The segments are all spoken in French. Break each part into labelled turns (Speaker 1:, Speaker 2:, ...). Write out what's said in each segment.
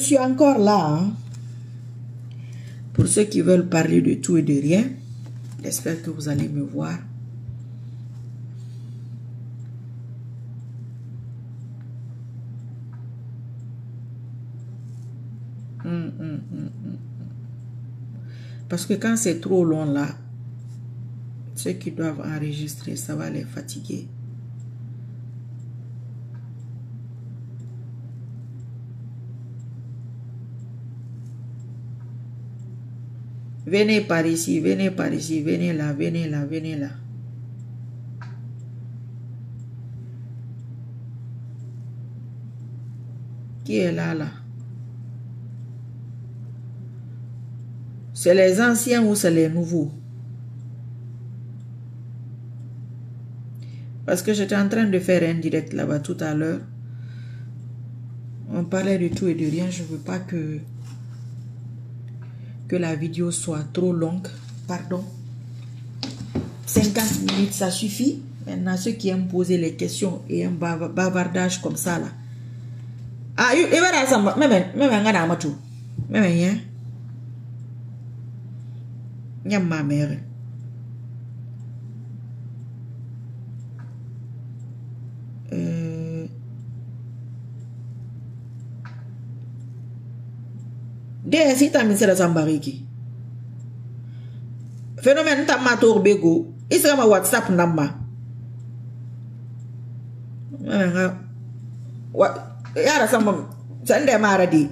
Speaker 1: Je suis encore là. Hein. Pour ceux qui veulent parler de tout et de rien, j'espère que vous allez me voir. Parce que quand c'est trop long là, ceux qui doivent enregistrer, ça va les fatiguer. Venez par ici, venez par ici, venez là, venez là, venez là. Qui est là, là? C'est les anciens ou c'est les nouveaux? Parce que j'étais en train de faire un direct là-bas tout à l'heure. On parlait de tout et de rien. Je ne veux pas que la vidéo soit trop longue. Pardon. 50 minutes, ça suffit. Maintenant, ceux qui aiment poser les questions et un bavardage comme ça là. Ah, il va ça. Même ma mère. Dès si t'as mis ça dans bariki. Phénomène tamato bego. Il sera ma WhatsApp number. What? Yara sama sende maradi.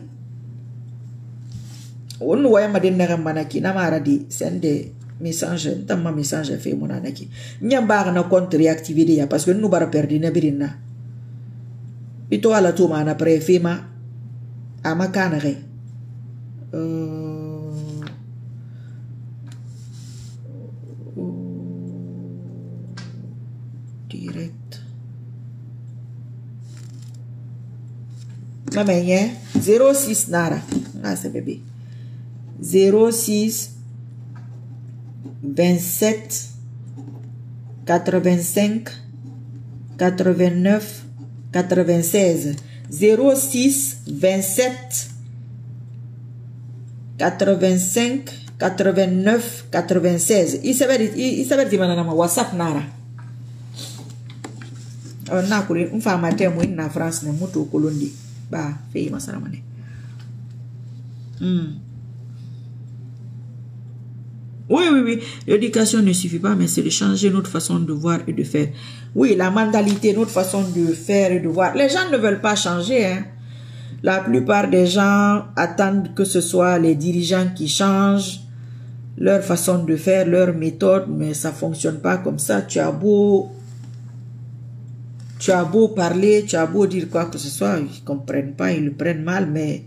Speaker 1: On voit ma dinner manaki na maradi sende message tamma message fait mon anaki. Nyambar na compte réactivé ya parce que nous bara perdu na birina. Ito ala to mana prefema amakanare. Direct. Maman, 06 Nara. Ah, c'est bébé. 06 27 85 89 96. 06 27 85 89 96. Il s'avère dire madame WhatsApp Nara. On a coulé une femme à terme en France, ne moto colondi. Bah, fais ma salamane. Oui. L'éducation ne suffit pas, mais c'est de changer notre façon de voir et de faire. Oui, la mentalité, notre façon de faire et de voir. Les gens ne veulent pas changer, hein. La plupart des gens attendent que ce soit les dirigeants qui changent leur façon de faire, leur méthode, mais ça ne fonctionne pas comme ça. Tu as beau parler, tu as beau dire quoi que ce soit, ils ne comprennent pas, ils le prennent mal, mais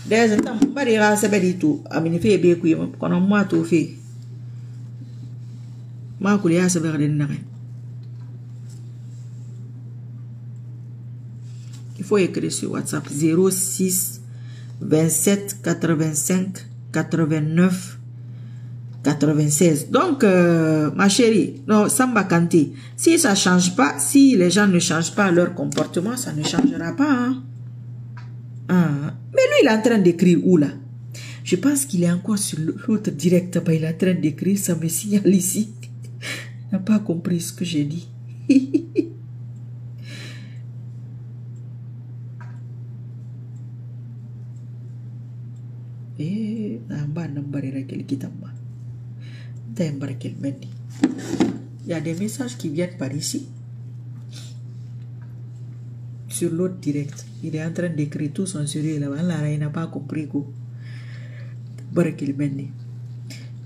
Speaker 1: des temps bari ra sabedi tout amini fe be ku kono moi to fe ma ku ya saber den nare. Il faut écrire sur WhatsApp 06 27 85 89 96. Donc ma chérie, non Samba Kanté, si ça change pas, si les gens ne changent pas leur comportement, ça ne changera pas, hein? Mais lui, il est en train d'écrire où là? Je pense qu'il est encore sur l'autre direct. Il est en train d'écrire, ça me signale ici. Il n'a pas compris ce que j'ai dit. Il y a des messages qui viennent par ici. Sur l'autre direct, il est en train d'écrire tout son sérieux là-bas. Il n'a pas compris quoi.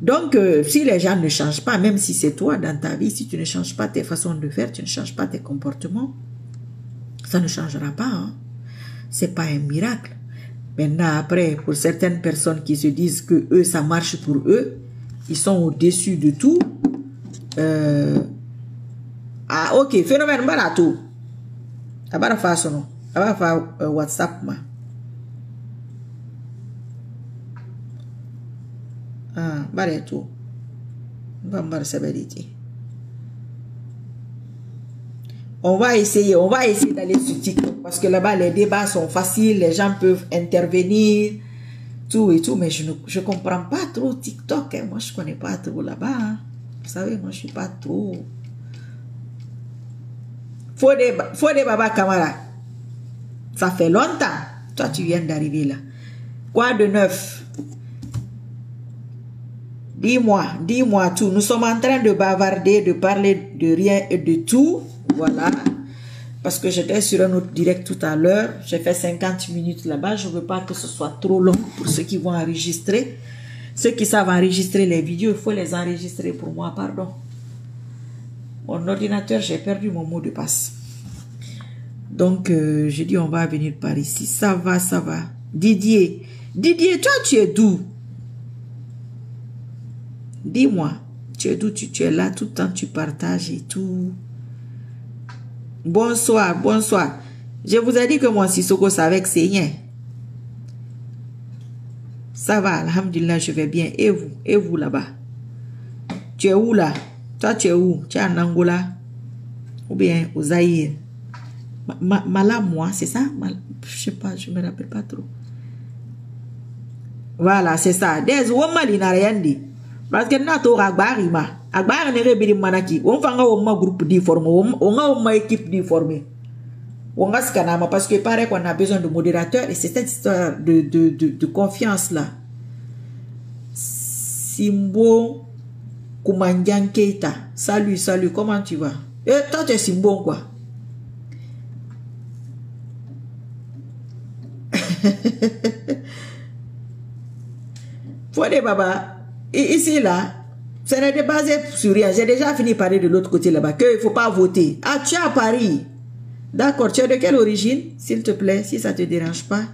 Speaker 1: Donc, si les gens ne changent pas, même si c'est toi dans ta vie, si tu ne changes pas tes façons de faire, tu ne changes pas tes comportements, ça ne changera pas. Hein? C'est pas un miracle. Maintenant, après, pour certaines personnes qui se disent que eux, ça marche pour eux, ils sont au-dessus de tout. Ah, ok, phénomène barato. Abara façon non. Abara fa WhatsApp ma. Ah, barato. Bambar sabeliti. On va essayer d'aller sur TikTok parce que là-bas les débats sont faciles, les gens peuvent intervenir, tout et tout, mais je ne comprends pas trop TikTok, hein. Moi je connais pas trop là-bas, hein. Vous savez, moi je suis pas trop. Faut des Baba Camara. Ça fait longtemps. Toi tu viens d'arriver là. Quoi de neuf? Dis-moi tout. Nous sommes en train de bavarder, de parler de rien et de tout. Voilà. Parce que j'étais sur un autre direct tout à l'heure. J'ai fait 50 minutes là-bas. Je ne veux pas que ce soit trop long pour ceux qui vont enregistrer. Ceux qui savent enregistrer les vidéos, il faut les enregistrer pour moi, pardon. Mon ordinateur, j'ai perdu mon mot de passe. Donc, j'ai dit, on va venir par ici. Ça va. Didier, toi, tu es d'où? Dis-moi, tu es d'où? Tu es là tout le temps, tu partages et tout. Bonsoir. Je vous ai dit que mon Sissoko savait que c'est rien. Ça va, alhamdulillah, je vais bien. Et vous là-bas? Tu es où là? Toi, tu es où? Tu es en Angola? Ou bien au Zaïre? Moi, c'est ça? Je sais pas, je me rappelle pas trop. Voilà, c'est ça. Des woman in Ariandi. Parce que na to agbari ne rebiri manaki. On fanga ma groupe difformé, on ma équipe difformée. On a ce canama parce que paraît qu'on a besoin de modérateurs et c'est cette histoire de confiance là. Simbo Koumandian Keita. Salut, comment tu vas? Toi tu es Simbo quoi? Fodé Baba. Et ici, là, ça n'est pas basé sur rien. J'ai déjà fini par parler de l'autre côté là-bas, qu'il ne faut pas voter. Ah, tu es à Paris. D'accord, tu es de quelle origine, s'il te plaît, si ça ne te dérange pas?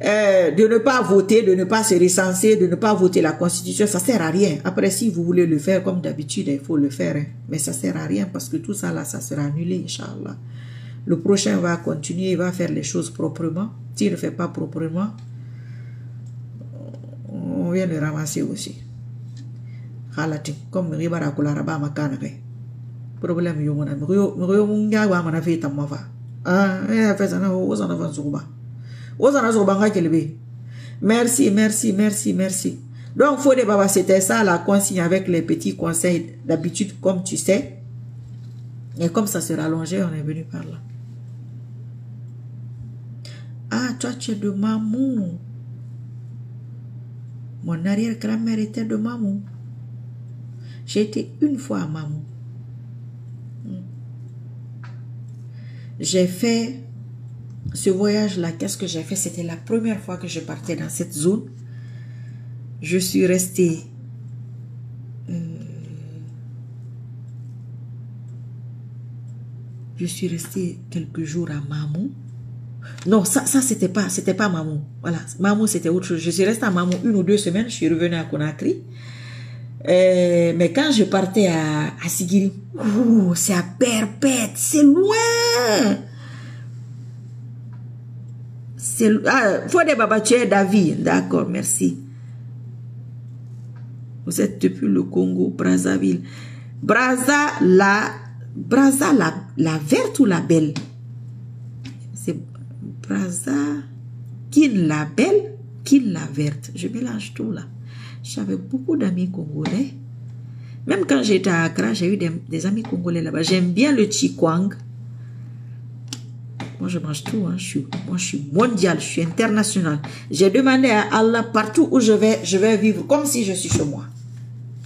Speaker 1: De ne pas voter, de ne pas se recenser, de ne pas voter la Constitution, ça ne sert à rien. Après, si vous voulez le faire, comme d'habitude, il faut le faire. Hein. Mais ça ne sert à rien parce que tout ça, là, ça sera annulé, Inch'Allah. Le prochain va continuer, il va faire les choses proprement. S'il ne fait pas proprement, on vient le ramasser aussi. Comme Ribara Kolaraba Makanare. Problème Yomona. Munga mana fait à moi. Ah, fait ça, aux en avant Zoba. Aux en avant Kelebe. Merci. Donc, Fodé Baba, c'était ça la consigne avec les petits conseils d'habitude, comme tu sais. Et comme ça se rallongeait, on est venu par là. Ah, toi, tu es de Mamou. Mon arrière-grand-mère était de Mamou. J'ai été une fois à Mamou. J'ai fait ce voyage-là. Qu'est-ce que j'ai fait? C'était la première fois que je partais dans cette zone. Je suis restée quelques jours à Mamou. Non, ça c'était pas Mamou. Voilà, Mamou c'était autre chose. Je suis restée à Mamou 1 ou 2 semaines. Je suis revenue à Conakry. Mais quand je partais à Sigiri, c'est à Perpète, c'est loin. Fodé Baba, tu es David, d'accord, merci. Vous êtes depuis le Congo, Brazzaville. Brazza la verte ou la belle? C'est Brazza, Kin la belle, Kin la verte. Je mélange tout là. J'avais beaucoup d'amis congolais. Même quand j'étais à Accra, j'ai eu des amis congolais là-bas. J'aime bien le chikwang. Moi, je mange tout. Hein. Moi, je suis mondial, je suis international. J'ai demandé à Allah, partout où je vais vivre comme si je suis chez moi.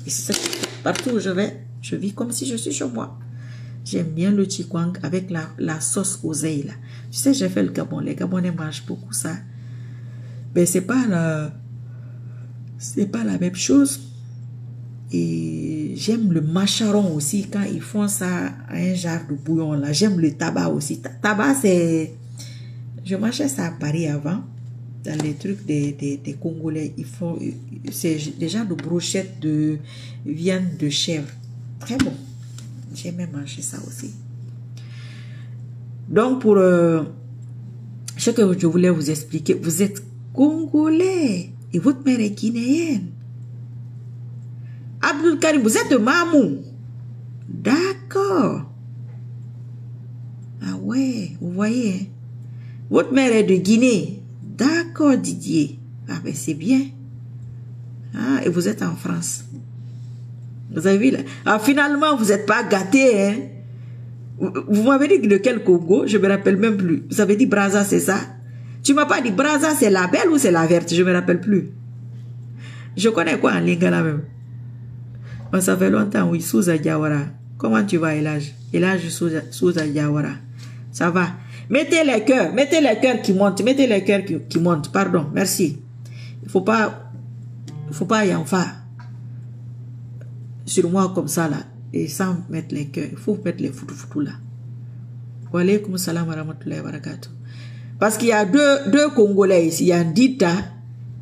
Speaker 1: Et c'est ça, partout où je vis comme si je suis chez moi. J'aime bien le chikwang avec la sauce oseille là. Tu sais, j'ai fait le Gabon. Les Gabonais mangent beaucoup ça. Mais c'est pas la même chose. Et j'aime le macharon aussi quand ils font ça à un genre de bouillon là. J'aime le tabac aussi. Tabac, c'est... Je mangeais ça à Paris avant. dans les trucs des Congolais, ils font, c'est des genres de brochettes de viande de chèvre. Très bon. J'ai même mangé ça aussi. Donc, pour ce que je voulais vous expliquer, vous êtes Congolais et votre mère est guinéenne. Abdul Karim, vous êtes de Mamou. D'accord. Ah ouais, vous voyez. Hein? Votre mère est de Guinée. D'accord, Didier. Ah ben c'est bien. Ah, et vous êtes en France. Vous avez vu là? Ah, finalement, vous n'êtes pas gâtés, hein? Vous m'avez dit de quel Congo? Je ne me rappelle même plus. Vous avez dit Brazza, c'est ça? Tu ne m'as pas dit Brazza, c'est la belle ou c'est la verte? Je ne me rappelle plus. Je connais quoi en lingala même? Oh, ça fait longtemps, oui, Souza Diawara. Comment tu vas, Elage? Elage Souza Diawara. Ça va. Mettez les cœurs qui montent, mettez les cœurs qui montent. Pardon, merci. Il faut pas y en faire sur moi comme ça là. Et sans mettre les cœurs, il faut mettre les foutou là. Wa alaykoum salam wa rahmatullahi wa barakatuh. Parce qu'il y a deux Congolais ici. Il y a Dita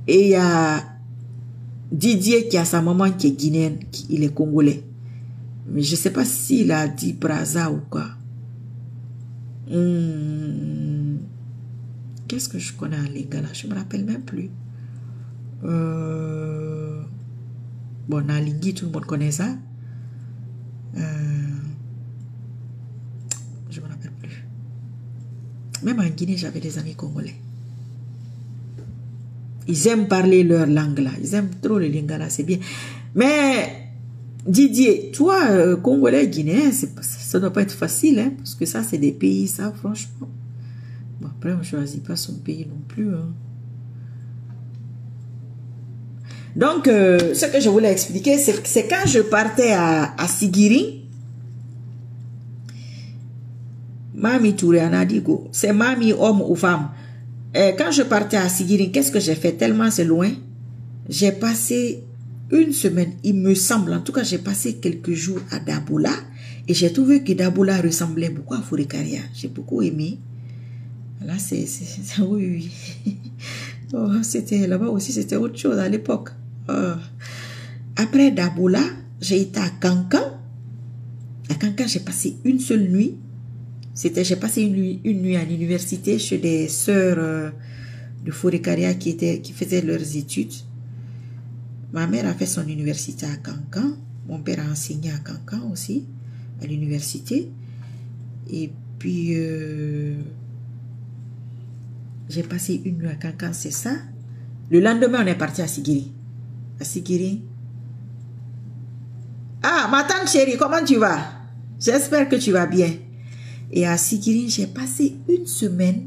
Speaker 1: et il y a Didier qui a sa maman qui est guinéenne, il est Congolais. Mais je ne sais pas s'il a dit Brazza ou quoi. Qu'est-ce que je connais en lingala? Je ne me rappelle même plus. Bon, en lingui, tout le monde connaît ça. Je ne me rappelle plus. Même en Guinée, j'avais des amis congolais. Ils aiment parler leur langue là. Ils aiment trop le lingala, c'est bien. Mais Didier, toi, Congolais, Guinéen, ça ne doit pas être facile, hein, parce que ça, c'est des pays, ça, franchement. Bon, après, on ne choisit pas son pays non plus. Hein. Donc, ce que je voulais expliquer, c'est quand je partais à Sigiri, Mami Touré Anadigo, c'est Mami homme ou femme. Quand je partais à Sigiri, qu'est-ce que j'ai fait? Tellement c'est loin. J'ai passé une semaine, il me semble, en tout cas, j'ai passé quelques jours à Daboula et j'ai trouvé que Daboula ressemblait beaucoup à Fourekaria. J'ai beaucoup aimé. Là, c'est oui. Oh, c'était là-bas aussi, c'était autre chose à l'époque. Après Daboula, j'ai été à Kankan. À Kankan, j'ai passé une seule nuit. J'ai passé une nuit à l'université chez des sœurs de Fourekaria qui faisaient leurs études. Ma mère a fait son université à Kankan. Mon père a enseigné à Kankan aussi, à l'université. Et puis, j'ai passé une nuit à Kankan, c'est ça. Le lendemain, on est parti à Sigiri. À Sigiri. Ah, ma tante chérie, comment tu vas? J'espère que tu vas bien. Et à Sigiri, j'ai passé une semaine,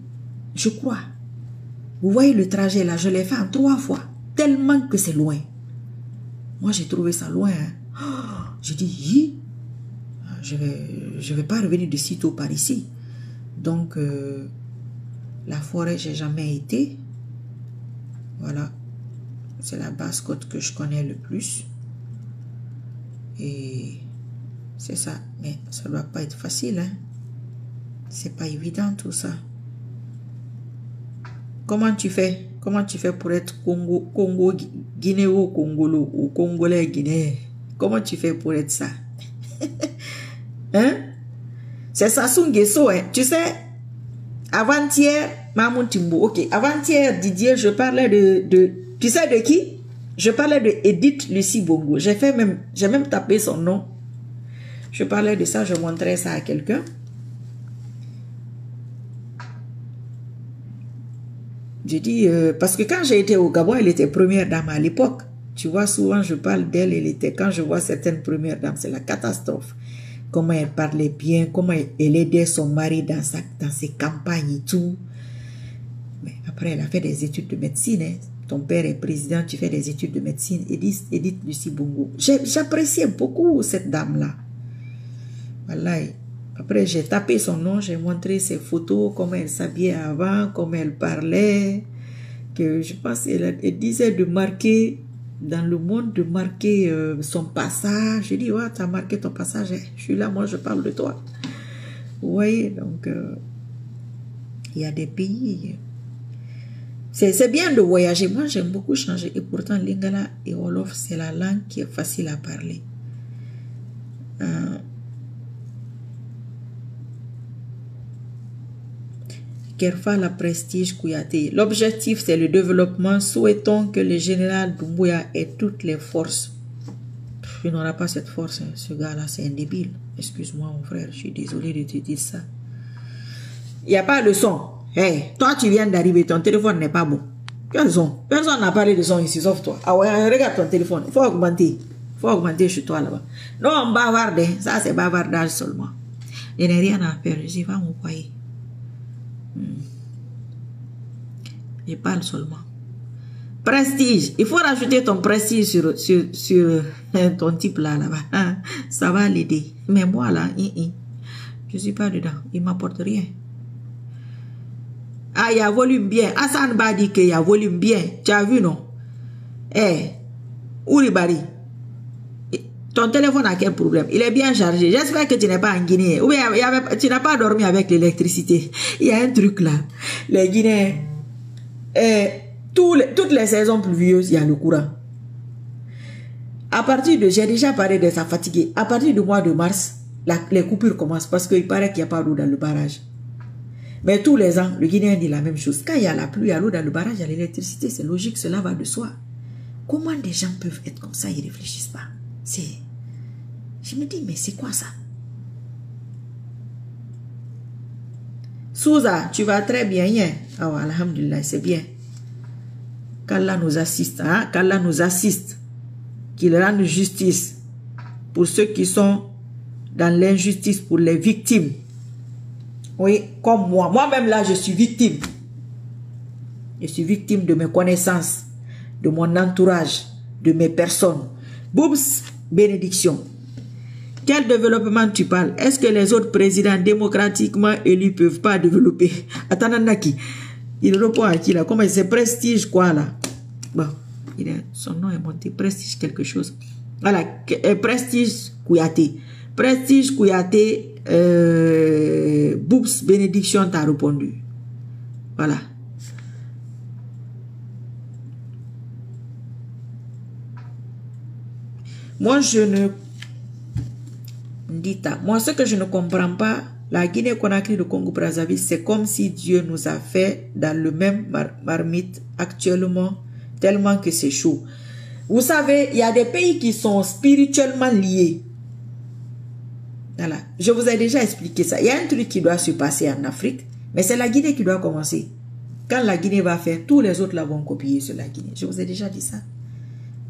Speaker 1: je crois. Vous voyez le trajet là, je l'ai fait en 3 fois. Tellement que c'est loin. Moi, j'ai trouvé ça loin. Hein. Oh, j'ai dit, je vais pas revenir de sitôt par ici. Donc, la forêt, j'ai jamais été. Voilà. C'est la Basse-Côte que je connais le plus. Et c'est ça. Mais ça doit pas être facile. Hein. C'est pas évident tout ça. Comment tu fais? Comment tu fais pour être Congo Guinéo Congolo ou Congolais Guinéen? Comment tu fais pour être ça? Hein? C'est Sassou Nguesso, hein? Tu sais, avant-hier, Mamoun Timbo, ok, avant-hier, Didier, je parlais de tu sais de qui? Je parlais de Edith Lucie Bongo. J'ai même tapé son nom. Je parlais de ça, je montrais ça à quelqu'un. Je dis, parce que quand j'ai été au Gabon, elle était première dame à l'époque. Tu vois, souvent je parle d'elle, quand je vois certaines premières dames, c'est la catastrophe. Comment elle parlait bien, comment elle aidait son mari dans ses campagnes et tout. Mais après, elle a fait des études de médecine. Hein. Ton père est président, tu fais des études de médecine. Edith Lucie Bongo. J'appréciais beaucoup cette dame-là. Voilà. Après, j'ai tapé son nom, j'ai montré ses photos, comment elle s'habillait avant, comment elle parlait. Que je pense qu'elle disait de marquer, dans le monde, de marquer son passage. Je dis, ouais, tu as marqué ton passage, je suis là, moi je parle de toi. Vous voyez, donc, il y a des pays. C'est bien de voyager. Moi, j'aime beaucoup changer. Et pourtant, Lingala et Wolof, c'est la langue qui est facile à parler. Kerfa la Prestige Kouyaté. L'objectif, c'est le développement. Souhaitons que le général Doumbouya ait toutes les forces. Il n'aura pas cette force. Hein. Ce gars-là, c'est un débile. Excuse-moi, mon frère. Je suis désolé de te dire ça. Il n'y a pas de son. Hey, toi, tu viens d'arriver. Ton téléphone n'est pas bon. Quel son? Personne n'a parlé de son ici, sauf toi. Ah ouais, regarde ton téléphone. Il faut augmenter. Il faut augmenter chez toi là-bas. Non, on bavarde. Ça, c'est bavardage seulement. Je n'ai rien à faire. Je vais m'envoyer. Je parle seulement. Prestige. Il faut rajouter ton prestige sur ton type là-bas. Ça va l'aider. Mais moi là, je ne suis pas dedans. Il ne m'apporte rien. Ah, il y a volume bien. Hassan Ba dit qu'il y a volume bien. Tu as vu, non? Eh, Ouribari. Ton téléphone a quel problème? Il est bien chargé. J'espère que tu n'es pas en Guinée. Ou bien tu n'as pas dormi avec l'électricité. Il y a un truc là. Les Guinéens, toutes les saisons pluvieuses, il y a le courant. À partir de, j'ai déjà parlé de ça fatigué. À partir du mois de mars, les coupures commencent parce qu'il paraît qu'il n'y a pas d'eau dans le barrage. Mais tous les ans, le Guinéen dit la même chose. Quand il y a la pluie, il y a l'eau dans le barrage, il y a l'électricité. C'est logique, cela va de soi. Comment des gens peuvent être comme ça, ils ne réfléchissent pas? Je me dis, mais c'est quoi ça? Souza, tu vas très bien, hein? Oh, alhamdulillah, c'est bien. Qu'Allah nous assiste, hein? Qu'Allah nous assiste. Qu'il rende justice pour ceux qui sont dans l'injustice, pour les victimes. Oui, comme moi. Moi-même là, je suis victime. Je suis victime de mes connaissances, de mon entourage, de mes personnes. Boubs, bénédiction. Quel développement tu parles? Est-ce que les autres présidents démocratiquement élus ne peuvent pas développer? Attends, Naki. Il répond à qui là? Comment c'est Prestige quoi là? Bon, son nom est monté. Prestige quelque chose. Voilà, Prestige Kouyaté. Prestige Kouyaté, Boubs, bénédiction t'a répondu. Voilà. Moi, moi, ce que je ne comprends pas, la Guinée-Conakry, le Congo-Brazzaville, c'est comme si Dieu nous a fait dans le même marmite actuellement, tellement que c'est chaud. Vous savez, il y a des pays qui sont spirituellement liés. Voilà. Je vous ai déjà expliqué ça. Il y a un truc qui doit se passer en Afrique, mais c'est la Guinée qui doit commencer. Quand la Guinée va faire, tous les autres là vont copier sur la Guinée. Je vous ai déjà dit ça.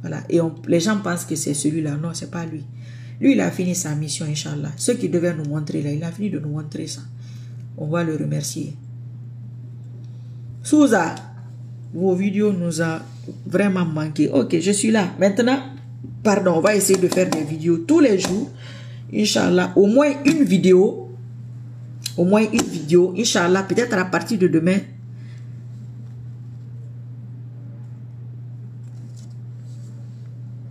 Speaker 1: Voilà. Et les gens pensent que c'est celui-là. Non, c'est pas lui. Lui, il a fini sa mission, Inch'Allah. Ce qu'il devait nous montrer là, il a fini de nous montrer ça. On va le remercier. Souza, vos vidéos nous ont vraiment manqué. Ok, je suis là. Maintenant, pardon, on va essayer de faire des vidéos tous les jours. Inch'Allah, au moins une vidéo. Au moins une vidéo. Inch'Allah, peut-être à partir de demain.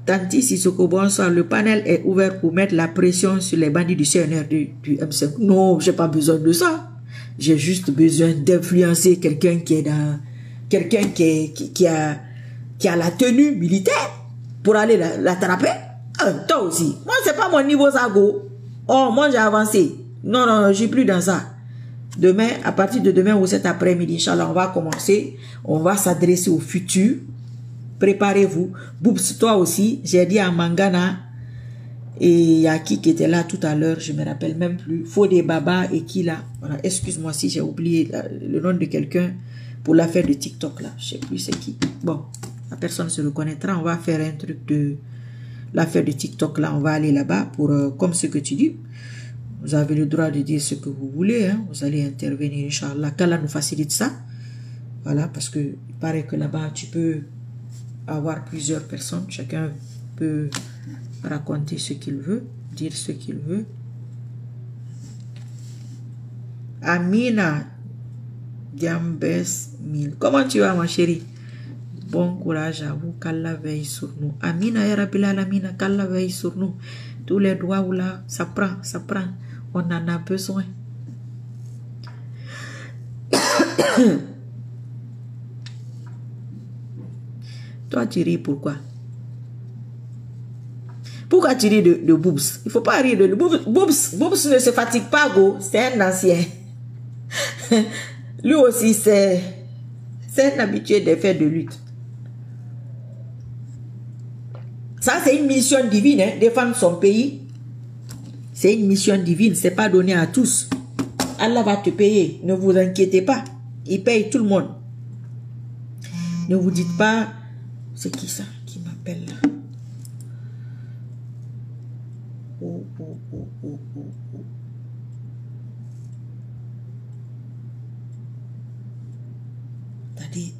Speaker 1: Tanti Sissoko, bonsoir. Le panel est ouvert pour mettre la pression sur les bandits du CNR du M5. Non, j'ai pas besoin de ça. J'ai juste besoin d'influencer quelqu'un qui est dans... Quelqu'un qui a la tenue militaire pour aller l'attraper. Toi aussi. Moi, c'est pas mon niveau Zago. Oh, moi, j'ai avancé. Non, non, je suis plus dans ça. Demain, à partir de demain ou cet après-midi, Inch'Allah, on va commencer. On va s'adresser au futur. Préparez-vous. Boubs, toi aussi. J'ai dit à Mangana et il y a qui était là tout à l'heure, je me rappelle même plus. Fodé Baba et qui là. Voilà, excuse-moi si j'ai oublié le nom de quelqu'un pour l'affaire de TikTok là. Je sais plus c'est qui. Bon, la personne se reconnaîtra. On va faire un truc de l'affaire de TikTok là. On va aller là-bas pour, comme ce que tu dis. Vous avez le droit de dire ce que vous voulez. Hein. Vous allez intervenir, Inch'Allah. Qu'Allah nous facilite ça. Voilà, parce que il paraît que là-bas, tu peux avoir plusieurs personnes. Chacun peut raconter ce qu'il veut, dire ce qu'il veut. Amina Diambes 1000. Comment tu vas, ma chérie? Bon courage à vous. Qu'Allah veille sur nous. Amina ya Rabbil Alamina. Qu'Allah veille sur nous. Tous les doigts où là, ça prend, ça prend. On en a besoin. Toi, tu ris pourquoi? Pourquoi tu ris de Boobs? Il ne faut pas rire de Boobs. Boobs ne se fatigue pas, go. C'est un ancien. Lui aussi, c'est un habitué des faits de lutte. Ça, c'est une mission divine, hein, défendre son pays. C'est une mission divine, c'est pas donné à tous. Allah va te payer, ne vous inquiétez pas. Il paye tout le monde. Ne vous dites pas, c'est qui ça qui m'appelle là? Oh. C'est-à-dire,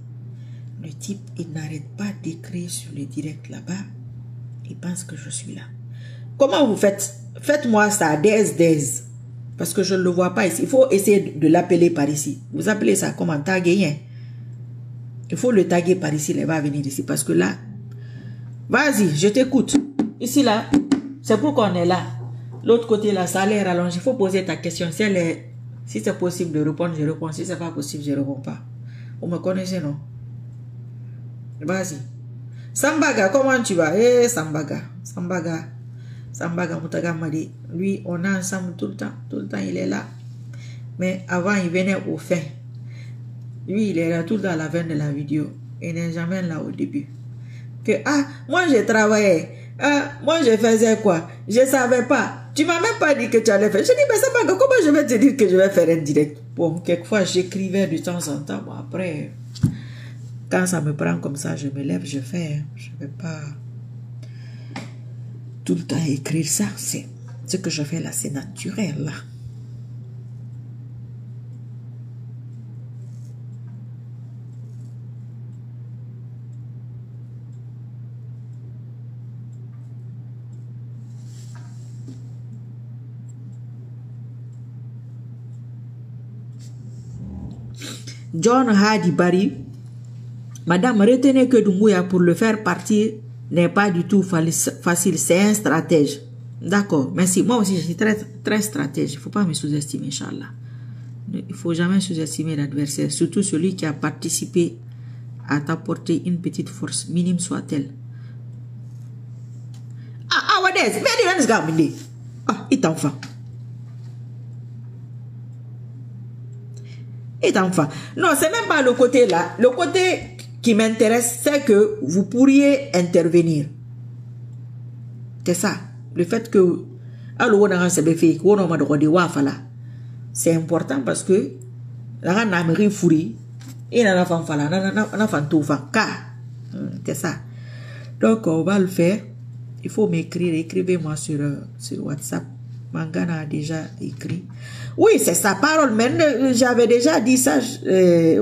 Speaker 1: le type, il n'arrête pas d'écrire sur le direct là-bas. Il pense que je suis là. Comment vous faites? Faites-moi ça, des. Parce que je ne le vois pas ici. Il faut essayer de l'appeler par ici. Vous appelez ça comment? Taguer, hein? Il faut le taguer par ici. Il va venir ici. Parce que là, vas-y, je t'écoute. Ici, là, c'est pour qu'on est là. L'autre côté, là, ça a l'air rallongé. Il faut poser ta question. Si c'est possible de répondre, je réponds. Si ce n'est pas possible, je ne réponds pas. Vous me connaissez, non? Vas-y. Sambaga, comment tu vas? Eh, Sambaga. Sambaga Moutaga m'a dit, lui, on est ensemble tout le temps. Tout le temps, il est là. Mais avant, il venait au fin. Lui, il est là tout le temps à la fin de la vidéo. Il n'est jamais là au début. Que, moi, j'ai travaillé. Moi, je faisais quoi? Je ne savais pas. Tu m'as même pas dit que tu allais faire. Je dis, mais Sambaga, comment je vais te dire que je vais faire un direct? Bon, quelquefois, j'écrivais de temps en temps. Bon, après, quand ça me prend comme ça, je me lève, je fais. Je ne vais pas tout le temps écrire ça. C'est ce que je fais là, c'est naturel là. John Hadi Bari, Madame, retenez que Doumbouya, pour le faire partir, n'est pas du tout facile. C'est un stratège. D'accord, merci. Moi aussi, je suis très stratège. Il ne faut pas me sous-estimer, Inch'Allah. Il ne faut jamais sous-estimer l'adversaire, surtout celui qui a participé à t'apporter une petite force, minime soit-elle. Wadez, il est enfant. Non, c'est même pas le côté là. Le côté qui m'intéresse, c'est que vous pourriez intervenir. C'est ça. Le fait que c'est important parce que c'est ça. Donc, on va le faire. Il faut m'écrire. Écrivez-moi sur WhatsApp. Mangana a déjà écrit. Oui, c'est sa parole. Mais j'avais déjà dit ça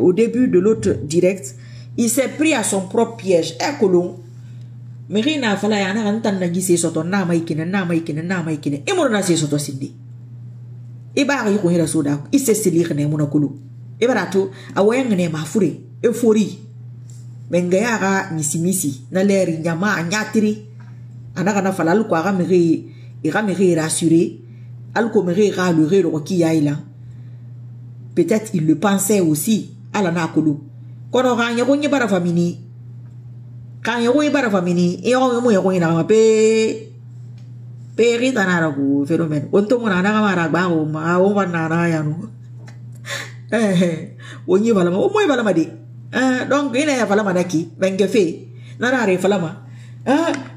Speaker 1: au début de l'autre direct. Il s'est pris à son propre piège. Mirina fala ya na kan na gise soto na mai kine. E mo na se soto sindi. E ba ri ko hira soda. I se sili ne mo na kulu. E ba to awen ne ma fure. E fori. Menga ya ga misi na leri nyama nyatiri. Anaka na fala lu ko ga miri rassuré. Al ko miri ga le re ro ki ya ila. Peut-être il le pensait aussi à la na kulu. Kono ga nya ko nyi bara famini. Quand il y a famille, et on est un peu phénomène. On tombe dans la on va on y va là, au moins va là, donc il y a Falamadaki, Bengefe, Nara Falama.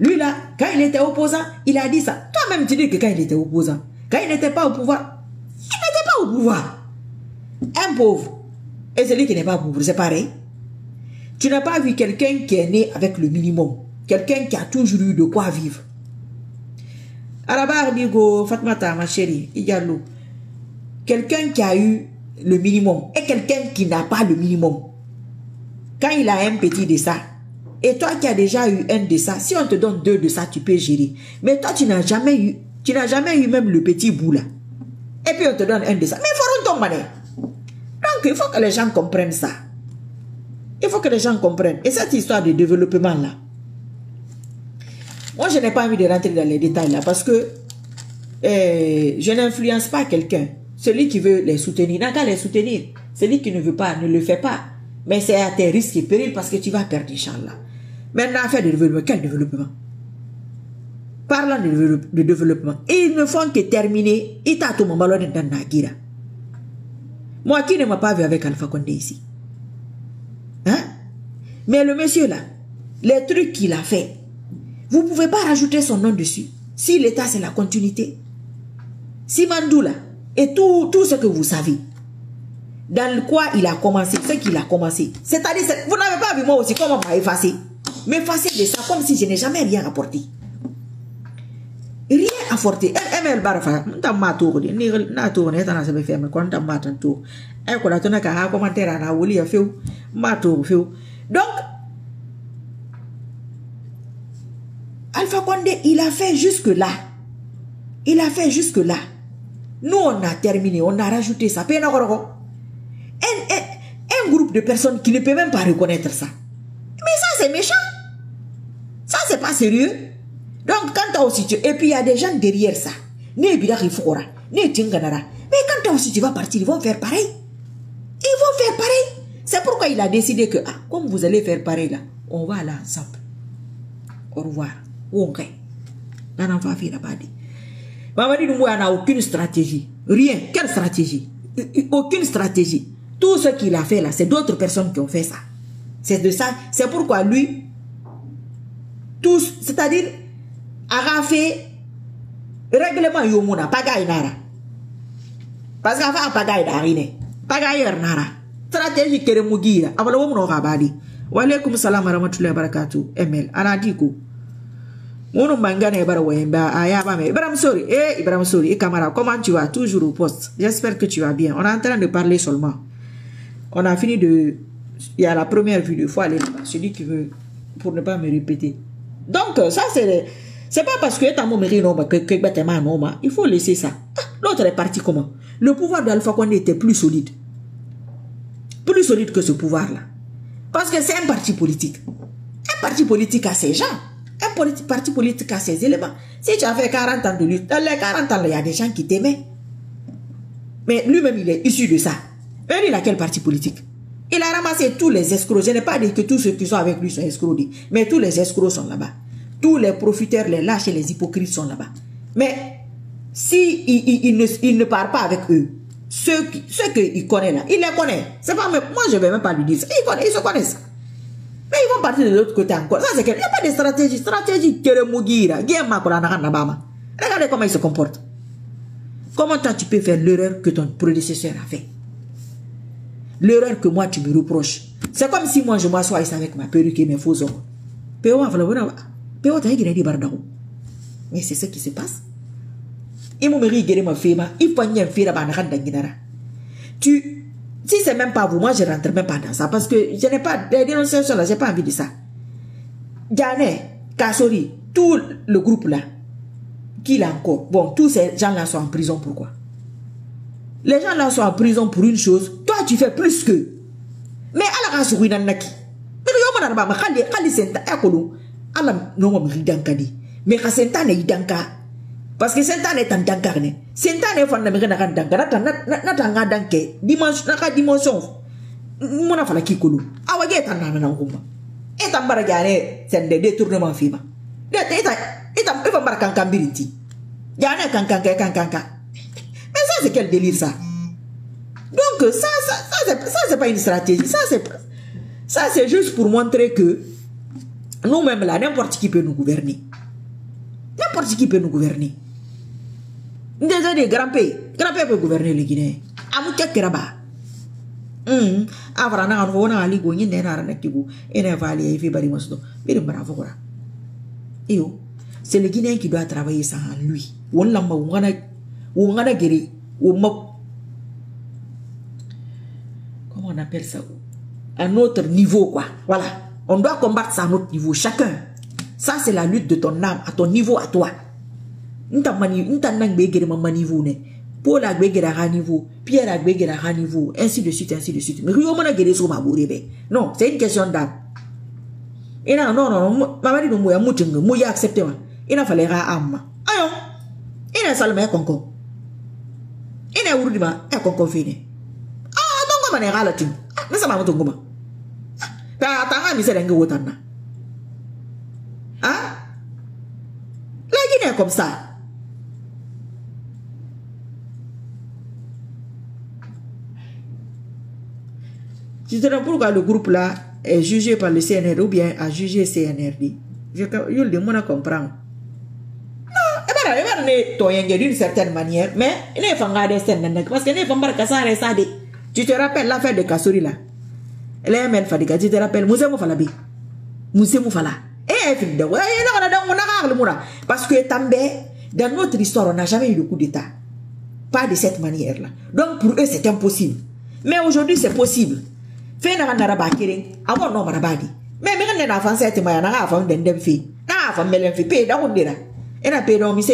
Speaker 1: Lui là, quand il était opposant, il a dit ça. Toi-même tu dis que quand il était opposant, quand il n'était pas au pouvoir, il n'était pas au pouvoir. Un pauvre, et celui qui n'est pas pauvre, c'est pareil. Tu n'as pas vu quelqu'un qui est né avec le minimum. Quelqu'un qui a toujours eu de quoi vivre. Arabar Digo, Fatmata, ma chérie, Igalou. Quelqu'un qui a eu le minimum et quelqu'un qui n'a pas le minimum. Quand il a un petit de ça, et toi qui as déjà eu un de ça, si on te donne deux de ça, tu peux gérer. Mais toi, tu n'as jamais eu même le petit bout là. Et puis on te donne un de ça. Mais il faut ton monnaie. Donc il faut que les gens comprennent ça. Il faut que les gens comprennent. Et cette histoire de développement là, moi je n'ai pas envie de rentrer dans les détails là parce que je n'influence pas quelqu'un. Celui qui veut les soutenir, n'a qu'à les soutenir. Celui qui ne veut pas, ne le fait pas. Mais c'est à tes risques et périls parce que tu vas perdre, Inch'Allah. Maintenant, faire de développement. Quel développement? Parlant de développement, ils ne font que terminer. Moi qui ne m'a pas vu avec Alpha Condé ici. Hein? Mais le monsieur là, les trucs qu'il a fait, vous ne pouvez pas rajouter son nom dessus. Si l'État c'est la continuité. Si Mandou là, et tout ce que vous savez, dans quoi il a commencé, ce qu'il a commencé. C'est-à-dire, vous n'avez pas vu moi aussi comment on m'a effacé. M'effacer de ça comme si je n'ai jamais rien apporté. Rien apporté. ML Barafa, n'ta mato ni na to ne ta na se be ferme quand ta matan to. E ko la to na ka ha commentaire na woli ya feu, mato feu. Donc Alpha Condé, il a fait jusque là. Il a fait jusque là. Nous on a terminé, on a rajouté ça. Un groupe de personnes qui ne peut même pas reconnaître ça. Mais ça c'est méchant. Ça c'est pas sérieux. Donc, quand tu as aussi... Et puis, il y a des gens derrière ça. Mais quand aussi tu vas partir, ils vont faire pareil. Ils vont faire pareil. C'est pourquoi il a décidé que, comme vous allez faire pareil là, on va aller ensemble. Au revoir. Ok. Mamadi Doumbouya n'a aucune stratégie. Rien. Quelle stratégie? Aucune stratégie. Tout ce qu'il a fait là, c'est d'autres personnes qui ont fait ça. C'est de ça. C'est pourquoi lui, tous, c'est-à-dire, a fait règlement yomuna pagaille nara parce que fa pagaille darine pagaille nara stratégie kere mugira abala womuno kabadi wa alaikum salam wa rahmatullahi wa barakatuh ML anadiko mono mangane bara wemba ayaba me Ibrahim sorry et camara comment tu vas toujours au poste j'espère que tu vas bien on est en train de parler seulement on a fini de il y a la première vidéo faut aller là celui qui veut pour ne pas me répéter donc ça c'est pas parce que il faut laisser ça. L'autre est parti comment? Le pouvoir d'Alpha Condé était plus solide. Plus solide que ce pouvoir-là. Parce que c'est un parti politique. Un parti politique a ses gens. Un parti politique a ses éléments. Si tu as fait 40 ans de lutte, dans les 40 ans, il y a des gens qui t'aimaient. Mais lui-même, il est issu de ça. Et il a quel parti politique? Il a ramassé tous les escrocs. Je n'ai pas dit que tous ceux qui sont avec lui sont escrocs. Mais tous les escrocs sont là-bas. Tous les profiteurs, les lâches et les hypocrites sont là-bas. Mais si il ne part pas avec eux, ceux qu'il connaît là, il les connaît. C'est pas moi, je ne vais même pas lui dire ça. Ils se connaissent. Mais ils vont partir de l'autre côté encore. Ça, c'est il n'y a pas de stratégie. Stratégie, regardez comment ils se comportent. Comment toi, tu peux faire l'erreur que ton prédécesseur a fait? L'erreur que moi, tu me reproches. C'est comme si moi, je m'assois ici avec ma perruque et mes faux ongles. Mais c'est ce qui se passe. Si c'est même pas vous, moi je rentre même pas dans ça. Parce que je n'ai pas des dénonciations là, j'ai pas envie de ça. Diane, Kassori, tout le groupe là, qui l'a encore. Bon, tous ces gens là sont en prison, pourquoi? Les gens là sont en prison pour une chose, toi tu fais plus que. Mais à la race, oui, nanaki. Mais le yoma n'a pas, Kali senta, ekolo. Allah non me ridankadi mais ka sentane idanka parce que sentane est en dankarne sentane fanda me na dankara na tanga danke dimension mona fala kikulu awage tan na ngumba eta mbara gane sende détournement fima eta fa mbara kankambiriti gane kankanka mais ça c'est quel délire ça donc ça c'est pas une stratégie ça c'est juste pour montrer que nous-mêmes là, n'importe qui peut nous gouverner. N'importe qui peut nous gouverner. Désolé, grand-père peut gouverner le Guinéen. Amouka Keraba. Avrana, on va aller gagner des narratives. Et on va aller faire des monstres. Mais bravo. C'est le Guinéen qui doit travailler ça en lui. On l'a guéri. Comment on appelle ça? Un autre niveau, quoi. Voilà. On doit combattre ça à notre niveau, chacun. Ça, c'est la lutte de ton âme, à ton niveau, à toi. Paul a niveau, Pierre a niveau, ainsi de suite, ainsi de suite. Mais non, c'est une question d'âme. Et non, maman dit nous y accepté. Il a fallu âme. Ayon, il a salmé conco. Il a ourdima, un conco fini. Ah, donc, on va aller à la tune. Mais ça m'a montré comment. Il est comme ça. Je te dis pourquoi le groupe là est jugé par le CNR ou bien a jugé CNRD. Je le demande à comprendre. Non, il d'une certaine manière, mais il n'est pas parce que il n'est pas casser ça. Tu te rappelles l'affaire de Kassouri là? Elle est même fatiguée. Tu te rappelles Moussé Moufala bi? Moussé Moufala. Eh, fille de parce que dans notre histoire, on n'a jamais eu de coup d'État. Pas de cette manière-là. Donc pour eux, c'est impossible. Mais aujourd'hui, c'est possible. Fait na ndaraba kiring, amo no marabadi. Mais on a fait cette manière, on a fait des filles. On a fait des filles, paye dans le dira. Et on a payé dans mise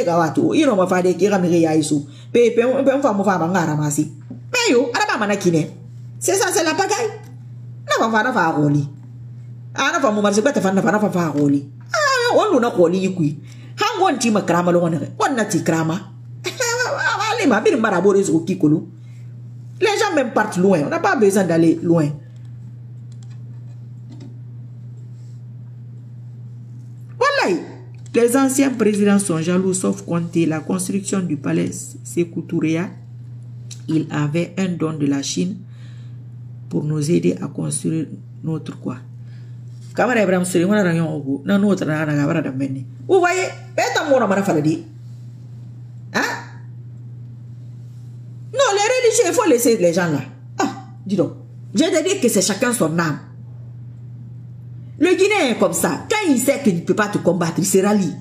Speaker 1: gawato. Il n'a pas fait des kiramiri yaïsou. Paye, on va mouvoir à ramasser. Mais yo, à la manakine. C'est ça, c'est la pagaille. On va faire un roli. On va mouvoir, c'est pas faire un roli. Ah, on n'a pas roli, yukui. Hang on, tima krama, on n'a ti krama. Allez, ma bille marabores au kikolo. Les gens même partent loin. On n'a pas besoin d'aller loin. Voilà. Les anciens présidents sont jaloux, sauf Conté. La construction du palais Sékou Touréa, il avait un don de la Chine pour nous aider à construire notre quoi. Vous voyez, hein? Non, les religieux, il faut laisser les gens là. Ah, dis donc. Je te dis que c'est chacun son âme. Le Guinéen est comme ça. Quand il sait qu'il ne peut pas te combattre, il se rallie.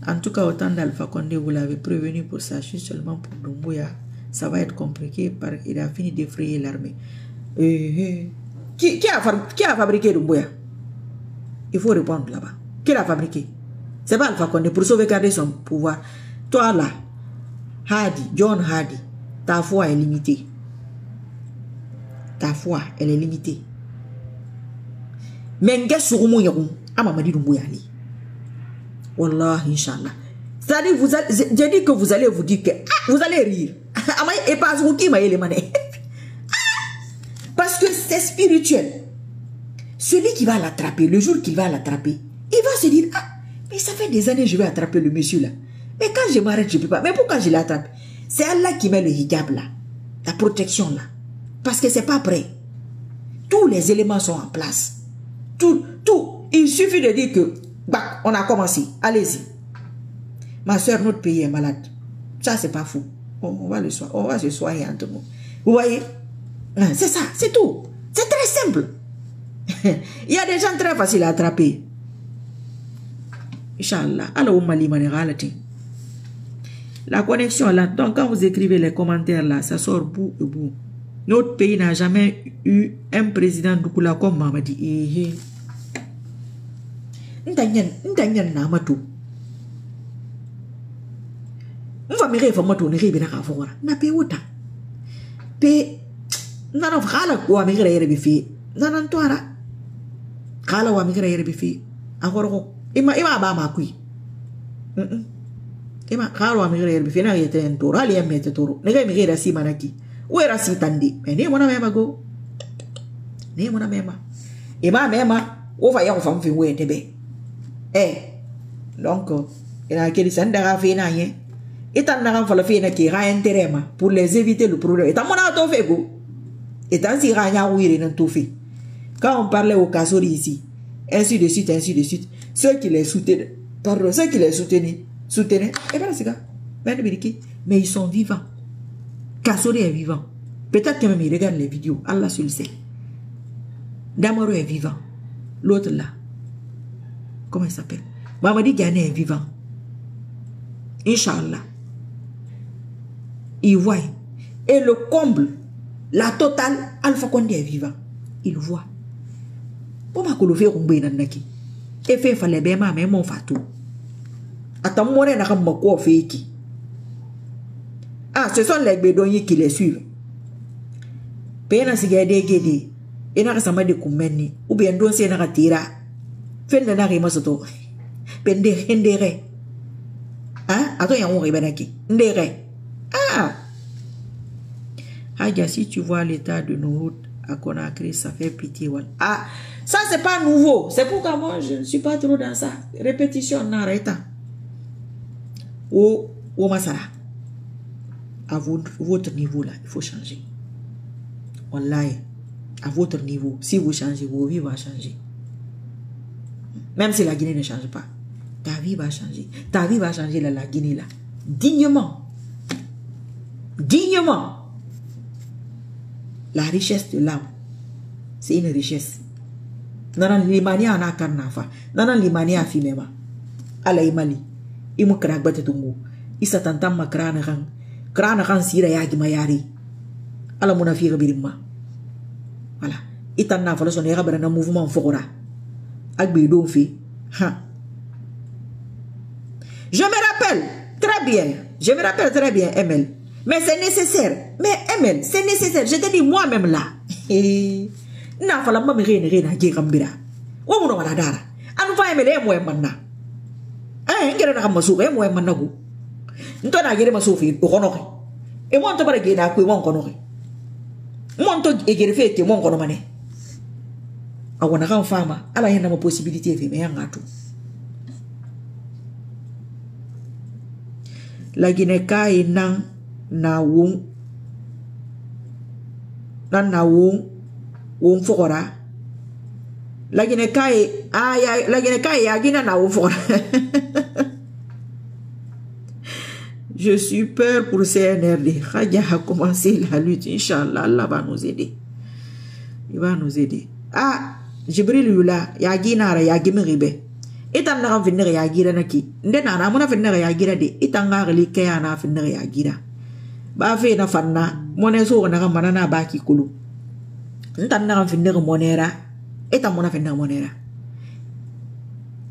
Speaker 1: En tout cas, autant d'Alpha Condé, vous l'avez prévenu pour ça, juste seulement pour Doumbouya. Ça va être compliqué parce qu'il a fini d'effrayer l'armée. Qui a fabriqué Doumbouya? Il faut répondre là-bas. Qui l'a fabriqué? C'est pas Alpha Condé pour sauvegarder son pouvoir. Toi là, Hadi, John Hadi, ta foi est limitée. Ta foi, elle est limitée. Mais qu'est-ce que vous avez dit? Amamadi Doumbouya. Wallah, Inch'Allah. C'est-à-dire, j'ai dit que vous allez vous dire que vous allez rire. Et pas vous qui m'a éliminé. Parce que c'est spirituel. Celui qui va l'attraper, le jour qu'il va l'attraper, il va se dire, ah, mais ça fait des années que je vais attraper le monsieur là. Mais quand je m'arrête, je ne peux pas. Mais pourquoi je l'attrape? C'est Allah qui met le hijab là. La protection là. Parce que c'est pas prêt. Tous les éléments sont en place. Tout. Il suffit de dire que, bah, on a commencé. Allez-y. Ma soeur, notre pays est malade. Ça, c'est pas fou. On va se soigner entre nous. Vous voyez? C'est ça, c'est tout. C'est très simple. Il y a des gens très faciles à attraper. Inch'Allah. Alors, la connexion là, donc quand vous écrivez les commentaires là, ça sort bout et bout. Notre pays n'a jamais eu un président de Kula comme Mamadi. N'tanyan namatu. On va mire formato ne ribe na ka fora. Na pe wuta. Pe nana khala wa mire yere bi fi. Nana ntwara. Khala wa mire yere bi fi. Akoro ima ba ma kui. Ima khala wa mire yere bi fi na yete ntoro ali emete toro. Ne ga mire si manaki. Où est si tandi? Mais ni mona mema go. Ni mona mema. Ima mema. Où va y en femme fi où est be. Donc, il y a qui s'en dara fi na yen. Et t'en as fait le fait qui a intérêt pour les éviter le problème. Et t'en as fait go. Et t'en si rien ouïr dans tout fait. Quand on parlait au Kassouri ici, ainsi de suite, ainsi de suite, ceux qui les soutenaient, soutenaient, et bien c'est ça, mais ils sont vivants. Kassouri est vivant. Peut-être que même ils regardent les vidéos. Allah seul sait. Damaro est vivant. L'autre là, comment il s'appelle? Mamadi Gane est vivant. Inch'Allah. Il voit. Et le comble, la totale, Alpha Condé est vivant. Il voit. Pourquoi que le fait rumber dans naki? Et fait fallait bien ma même mon fatou. Attends moi n'a pas beaucoup fait qui. Ah, ce sont les bédouins qui les suivent. Pena si gade gade. Et n'a pas de kumeni. Ou bien don c'est n'a tira. Fait n'a rien masoto. Pende hendere. Hein? Attends, il y a un ribanaki. Ndere. Ah! Hadja, si tu vois l'état de nos routes à Conakry, ça fait pitié. Ah! Ça, c'est pas nouveau. C'est pourquoi moi, je ne suis pas trop dans ça. Répétition, n'arrête pas. Ou Masara. À votre niveau, là, il faut changer. Wallahi, à votre niveau, si vous changez, vos vies vont changer. Même si la Guinée ne change pas, ta vie va changer. Ta vie va changer, là, la Guinée, là. Dignement. Dignement. La richesse de l'âme, c'est une richesse. Nanan limani ana karnafa. Nanan limani afimema. Ala imali. Imu krak batetungu. Isa tantam makrana kan. Krana kan sira yagi mayari. Ala munafira birimma. Voilà. Itan na fala sonera barana mouvement fora. Agbe do fi. Ha. Je me rappelle très bien. Je me rappelle très bien, Emel. Mais c'est nécessaire. Mais Emel, c'est nécessaire. Je te dis moi-même là. Na fala mami rena gambira. Wo muno wala dara. Anu fa Emel mo manna. Ngere na kamasu mo manna go. Nto na gere masufi o kono ko. E mo nto bara ge na ko mo kono ko. Mo nto e gere fe ke mo kono mane. Awona kan fama ala hena mo possibilité fe me yanga to. La Guinée kai nan na won nan na won fora. La Guinée kai la Guinée kai ya gina na won fora. Je suis peur pour CNRD. Khadia a commencé la lutte. Inch'Allah, Allah va nous aider. Il va nous aider. Ah, Jibril Yula, Yaginara, Yagimiribe. Itan na finir Yagira naki. Ndena na muna finir Yagira de. Itanga relike na finir Yagira. Ba fe na fanna. Mone so na manana baki kulu. Ntan na finir monera. Itan muna finir monera.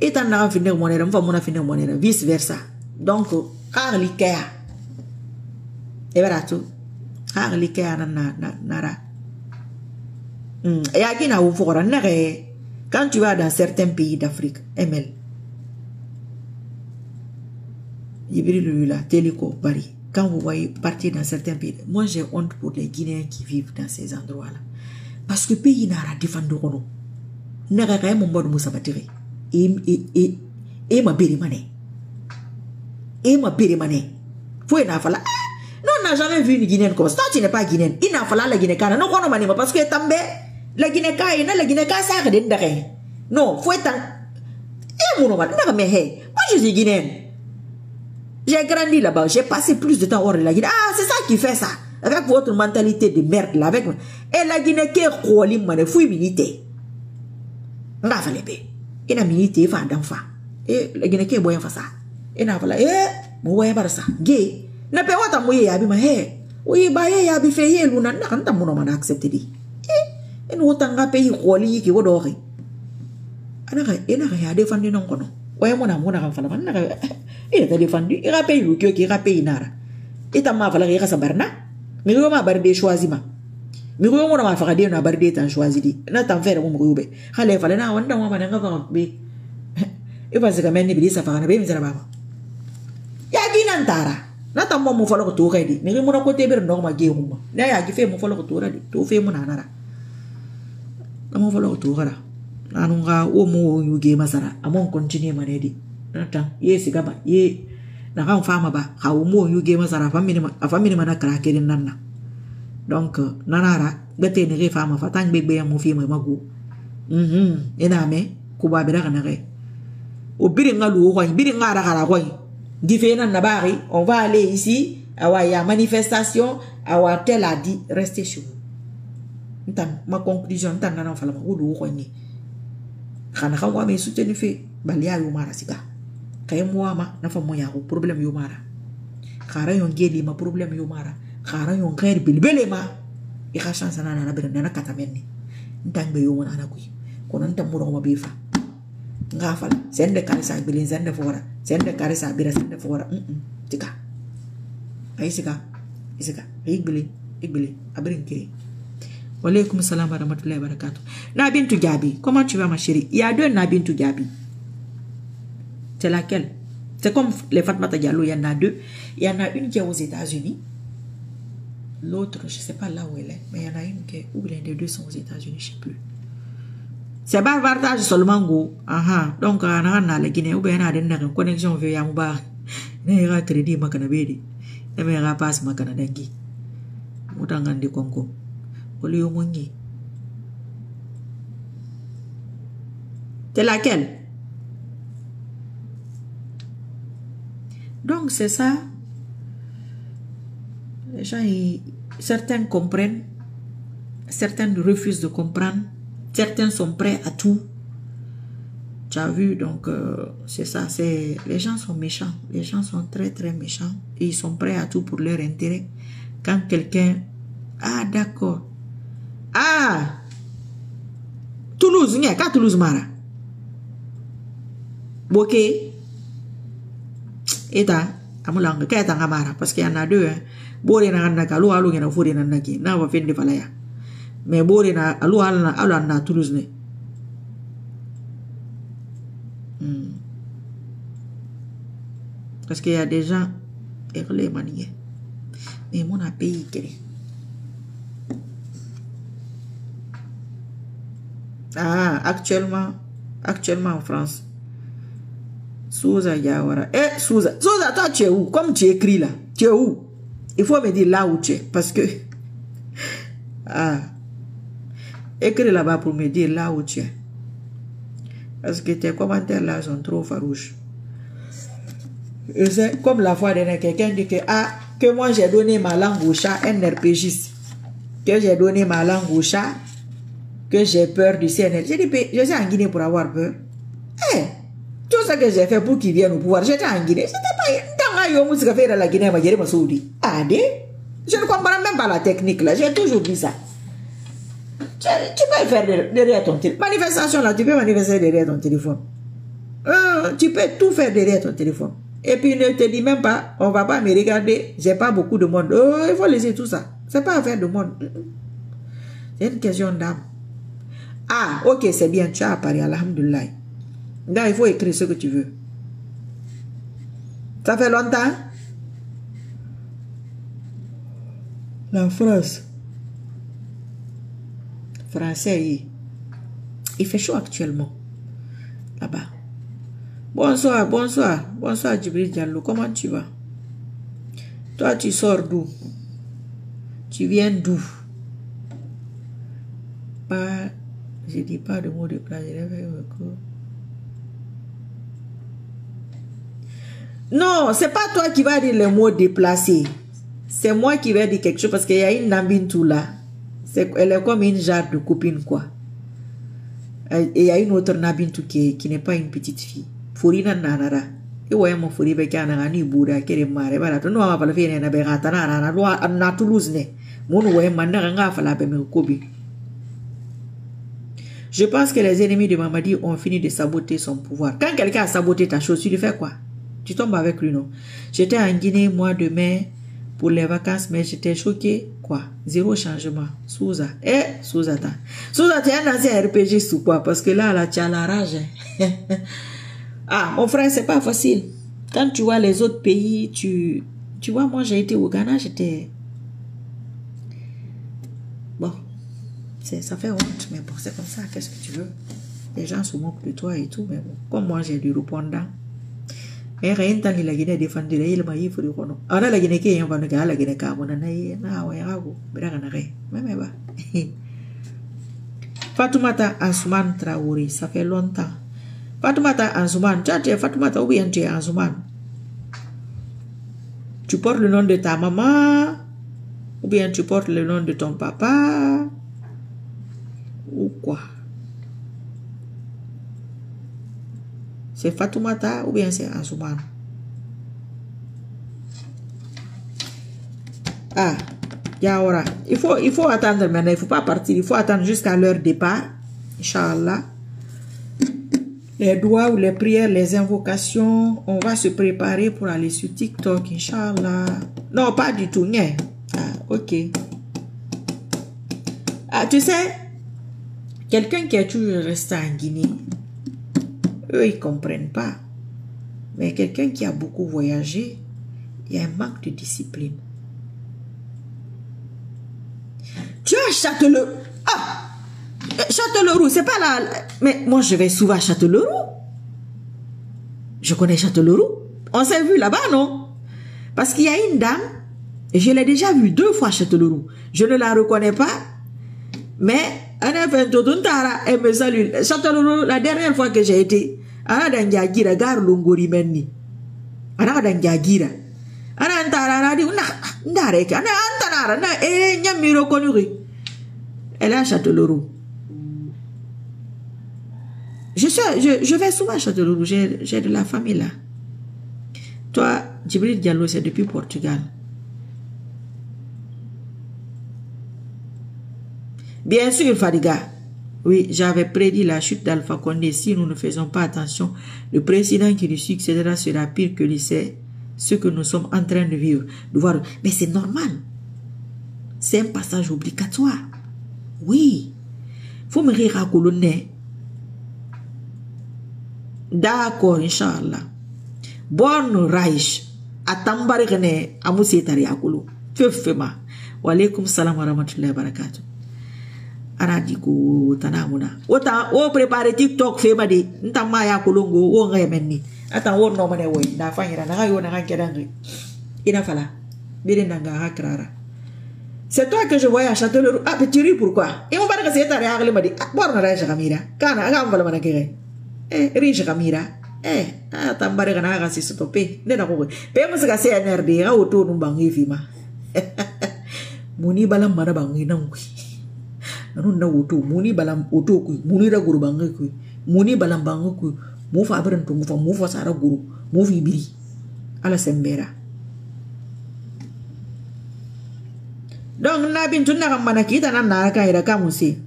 Speaker 1: Itan na finir monera. Mfa muna finir monera. Vice versa. Donc, Harlikea. Et voilà tout. Harlikea nara. Yagina ou fora nere. Quand tu vas dans certains pays d'Afrique, ML. Ibril Téléco, Bari. Quand vous voyez partir dans certains pays, moi j'ai honte pour les Guinéens qui vivent dans ces endroits-là. Parce que pays nara défendre nous. Nere kaya mon bon moussa batiri. Et ma bérimane. Et ma périmane. Faut y fala. Non, on n'a jamais vu une Guinéenne comme ça. Toi, tu n'es pas Guinéenne. Il n'a pas la Guinée. Non, on n'a pas parce que tambe la Guinée la Guinée ça a rien d'arrêt. Non, faut être. Et mon nom, mais hey, moi je suis Guinéenne. J'ai grandi là-bas. J'ai passé plus de temps hors de la Guinée. Ah, c'est ça qui fait ça. Avec votre mentalité de merde là, avec. Et la Guinée qui est rôlie, man, faut militer. On a fallu bé. Il a milité, il fa d'enfant. Et la Guinée qui est boyant ça. Et na fala mo way barasa ge na pe wata mo ye abi ma he oui ba ye abi fe ye luna na kan tamu no mana accepter di en wota nga pe kholi ki wodo re ana ga ena ga ya defandi non kono way mo na kan fala man na ga e ta defandi ira pe yu ki ira pe inara ita ma fala ga sabarna mi go ma barde choisi ma mi go mo na ma fa de na barde tan choisi di na tan fere mo go be khale fala na wanda mo ma nga fa be e va se ga men ni bi sa fa na be mi zara ba Yagina ntara. Nata mo folo ko to di. Ni mo na ko te ber no ma ge huma. Na ya gi fe mo folo ko to di. To fe mo na nara. Na mo folo ko to gara. Anu nga o mo yu ge masara. Amon continue manedi. Nata ye siga ba ye na kan fama ba. Ha o mo yu ge masara famini mana kra ke din nanna. Donc nanara bete ni ge fama fa tang bebe mo fi mo magu. Ena me ko ba bera kana ge. O biri ngalu ko biri ngara kara ko. Différents nabari, on va aller ici, il y a manifestation, tel a dit, restez chez vous. Ma conclusion, je vais vous dire, je vais vous soutenir, balia yomara siga. Kaya muama, na fa moya ko problem yomara. Khara yon geli ma problem yomara. Khara yon khair bilbele ma. I kha chance na na bere na katamenni. Ntangbe yomana na kui. Kono ntamuro ma bifa. Ngafal sende karisa bilin sende fora sende karisa bira sende fora tika ay sika igbili abrinke wa alaykum assalam wa rahmatullahi wa barakatuh. Na Bintou Gaby, comment tu vas ma chérie? Il y a deux Na Bintou Gaby. C'est laquelle? C'est comme les Fatmata Diallo, il y en a deux. Il y en a une qui est aux États-Unis, l'autre je sais pas là où elle est, mais il y en a une qui est où les deux sont aux États-Unis, je sais plus. C'est bavardage seulement go. Aha. Donc on a la Guinée ou bien on a une connexion via Moubar. N'ira crédit makana bedi. N'ira passe makana dangi. Moutangan de Congo. Oli omongi. C'est laquelle? Donc c'est ça. Les gens, certains comprennent, certains refusent de comprendre, certains sont prêts à tout. Tu as vu, donc c'est ça. Les gens sont méchants, les gens sont très très méchants et ils sont prêts à tout pour leur intérêt. Quand quelqu'un, ah d'accord, ah Toulouse, n'y a qu'à Toulouse Mara. Ok. Et ta, amulanga, qu'est-ce que Mara? Parce qu'il y en a deux, hein. Bore na naka alu alu ngena furi na naki na va fendi falaya mais bore na alu na Toulouse ne parce qu'il y a des gens les manier mais mon pays actuellement en France Souza Yawara Souza toi tu es où comme tu écris là tu es où? Il faut me dire là où tu es. Parce que... écris là-bas pour me dire là où tu es. Parce que tes commentaires là sont trop farouches. Et c'est comme la fois dernière, quelqu'un dit que moi j'ai donné ma langue au chat, un RPGiste. Que j'ai donné ma langue au chat. Que j'ai peur du CNL. J'ai dit, je suis en Guinée pour avoir peur. Tout ce que j'ai fait pour qu'ils viennent au pouvoir, j'étais en Guinée. C'était pas... Je ne comprends même pas la technique là. J'ai toujours dit ça. Tu peux faire derrière ton téléphone. Manifestation là, tu peux manifester derrière ton téléphone. Tu peux tout faire derrière ton téléphone. Et puis ne te dis même pas, on va pas me regarder. J'ai pas beaucoup de monde. Il faut laisser tout ça. C'est pas affaire de monde. C'est une question d'âme. Ah, ok, c'est bien. Tu as apparu, alhamdoulilah. Là, il faut écrire ce que tu veux. Ça fait longtemps? La France. Français, il fait chaud actuellement. Là-bas. Bonsoir, bonsoir. Bonsoir, Djibril Diallo. Comment tu vas? Toi, tu sors d'où? Tu viens d'où? Pas... Je dis pas de mots de place. Non, c'est pas toi qui vas dire les mots déplacés. C'est moi qui vais dire quelque chose parce qu'il y a une Nambintou là. Elle est comme une genre de copine quoi. Et il y a une autre Nambintou qui n'est pas une petite fille. Fourina nanara. Et ouais, mon fourri beka nangani bouda kere mare bara. Tu n'as pas le fait na berata na Toulouse ne. Mon ouais mandanga fala be me kobi. Je pense que les ennemis de Mamadi ont fini de saboter son pouvoir. Quand quelqu'un a saboté ta chose, tu lui fais quoi? Tu tombes avec lui, non? J'étais en Guinée, mois de mai, pour les vacances, mais j'étais choqué. Quoi? Zéro changement. Souza. Souza, Souza, tu es un ancien RPG ou quoi? Parce que là, tu as la rage. Mon frère, c'est pas facile. Quand tu vois les autres pays, tu vois, moi, j'ai été au Ghana, j'étais... Bon, ça fait honte, mais bon, c'est comme ça, qu'est-ce que tu veux? Les gens se moquent de toi et tout, mais bon, comme moi, j'ai du répondant. Et rien tant qu'il a Guinée défendu, il m'a dit, il faut le connaître. Alors, la Guinée qui est en train de gagner, la Guinée qui est en train de gagner, Fatoumata Ansoumane Traoré, ça fait longtemps. Fatoumata Ansoumane, tu es Fatoumata ou bien tu es Ansoumane? Tu portes le nom de ta maman ou bien tu portes le nom de ton papa ou quoi? C'est Fatoumata ou bien c'est Ansoumane? Yaora. Il faut attendre maintenant, il ne faut pas partir, il faut attendre jusqu'à leur départ. Inch'Allah. Les doigts ou les prières, les invocations, on va se préparer pour aller sur TikTok, Inch'Allah. Non, pas du tout, nie. Ok. Tu sais, quelqu'un qui est toujours resté en Guinée, eux, ils ne comprennent pas. Mais quelqu'un qui a beaucoup voyagé, il y a un manque de discipline. Tu achètes le... Châtellerault, c'est pas là. Mais moi, je vais souvent à Châtellerault. Je connais Châtellerault. On s'est vu là-bas, non? Parce qu'il y a une dame, je l'ai déjà vue 2 fois à Châtellerault. Je ne la reconnais pas, mais elle a fait tout un tara, elle me salue. Châtellerault, la dernière fois que j'ai été, elle a dans Diagira, gare Longori Menni. Elle a dans Diagira. Elle a un tara, elle a dit, Ndarek, elle a un tara, elle a un reconnu. Elle est à Châtellerault. Je vais souvent à Châtellerault, j'ai de la famille là. Toi, Djibril Diallo, c'est depuis Portugal. Bien sûr, Fadiga. Oui, j'avais prédit la chute d'Alpha Condé. Si nous ne faisons pas attention, le président qui lui succédera sera pire que ce que nous sommes en train de vivre. De voir. Mais c'est normal. C'est un passage obligatoire. Oui. Faut me rire à colonner. D'accord, Inch'Allah. Bon Raïch. Atambarigene amusetari akulu. Fefema. Wa alaikum salam wa rahmatullahi wa barakatuh. Anadiku tanamuna. O prepare TikTok fema de. Ntama ya kulungu o ngemenni. Ata wo no mane we. Da fanyira na yo na kankedangi. Ina fala. Bire ndanga hakrara. C'est toi que je voyais à Châtellerault. Ah, mais tu ris pourquoi? Et mon père que c'est tari agle madi. Bon Raïch Kamira. Kana aga mvala manakere. Riche Kamira. Tambare kana aga sistope. Nena ko. Pe mo se ka CNRD ga oto no bangi fima. Muni balam mara bangi na ngui. Nanu na oto muni balam oto ku muni ra guru bangi ku muni balam bangi ku mo fa abran to mo fa sara guru mo fi biri ala sembera. Donc na bin tunna kam manakita na na ka ira kamusi.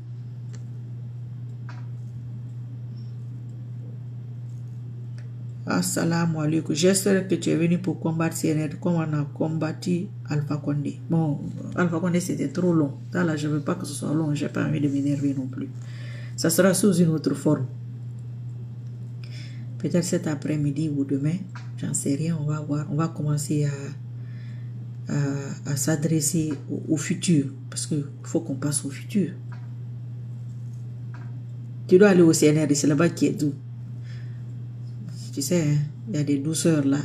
Speaker 1: Assalamu alaikum. J'espère que tu es venu pour combattre CNR comme on a combattu Alpha Condé. Bon, Alpha Condé c'était trop long. Là, je ne veux pas que ce soit long. Je n'ai pas envie de m'énerver non plus. Ça sera sous une autre forme. Peut-être cet après-midi ou demain. J'en sais rien. On va voir. On va commencer à s'adresser au futur. Parce qu'il faut qu'on passe au futur. Tu dois aller au CNR. C'est là-bas qui est doux. Tu sais, il y a des douceurs là.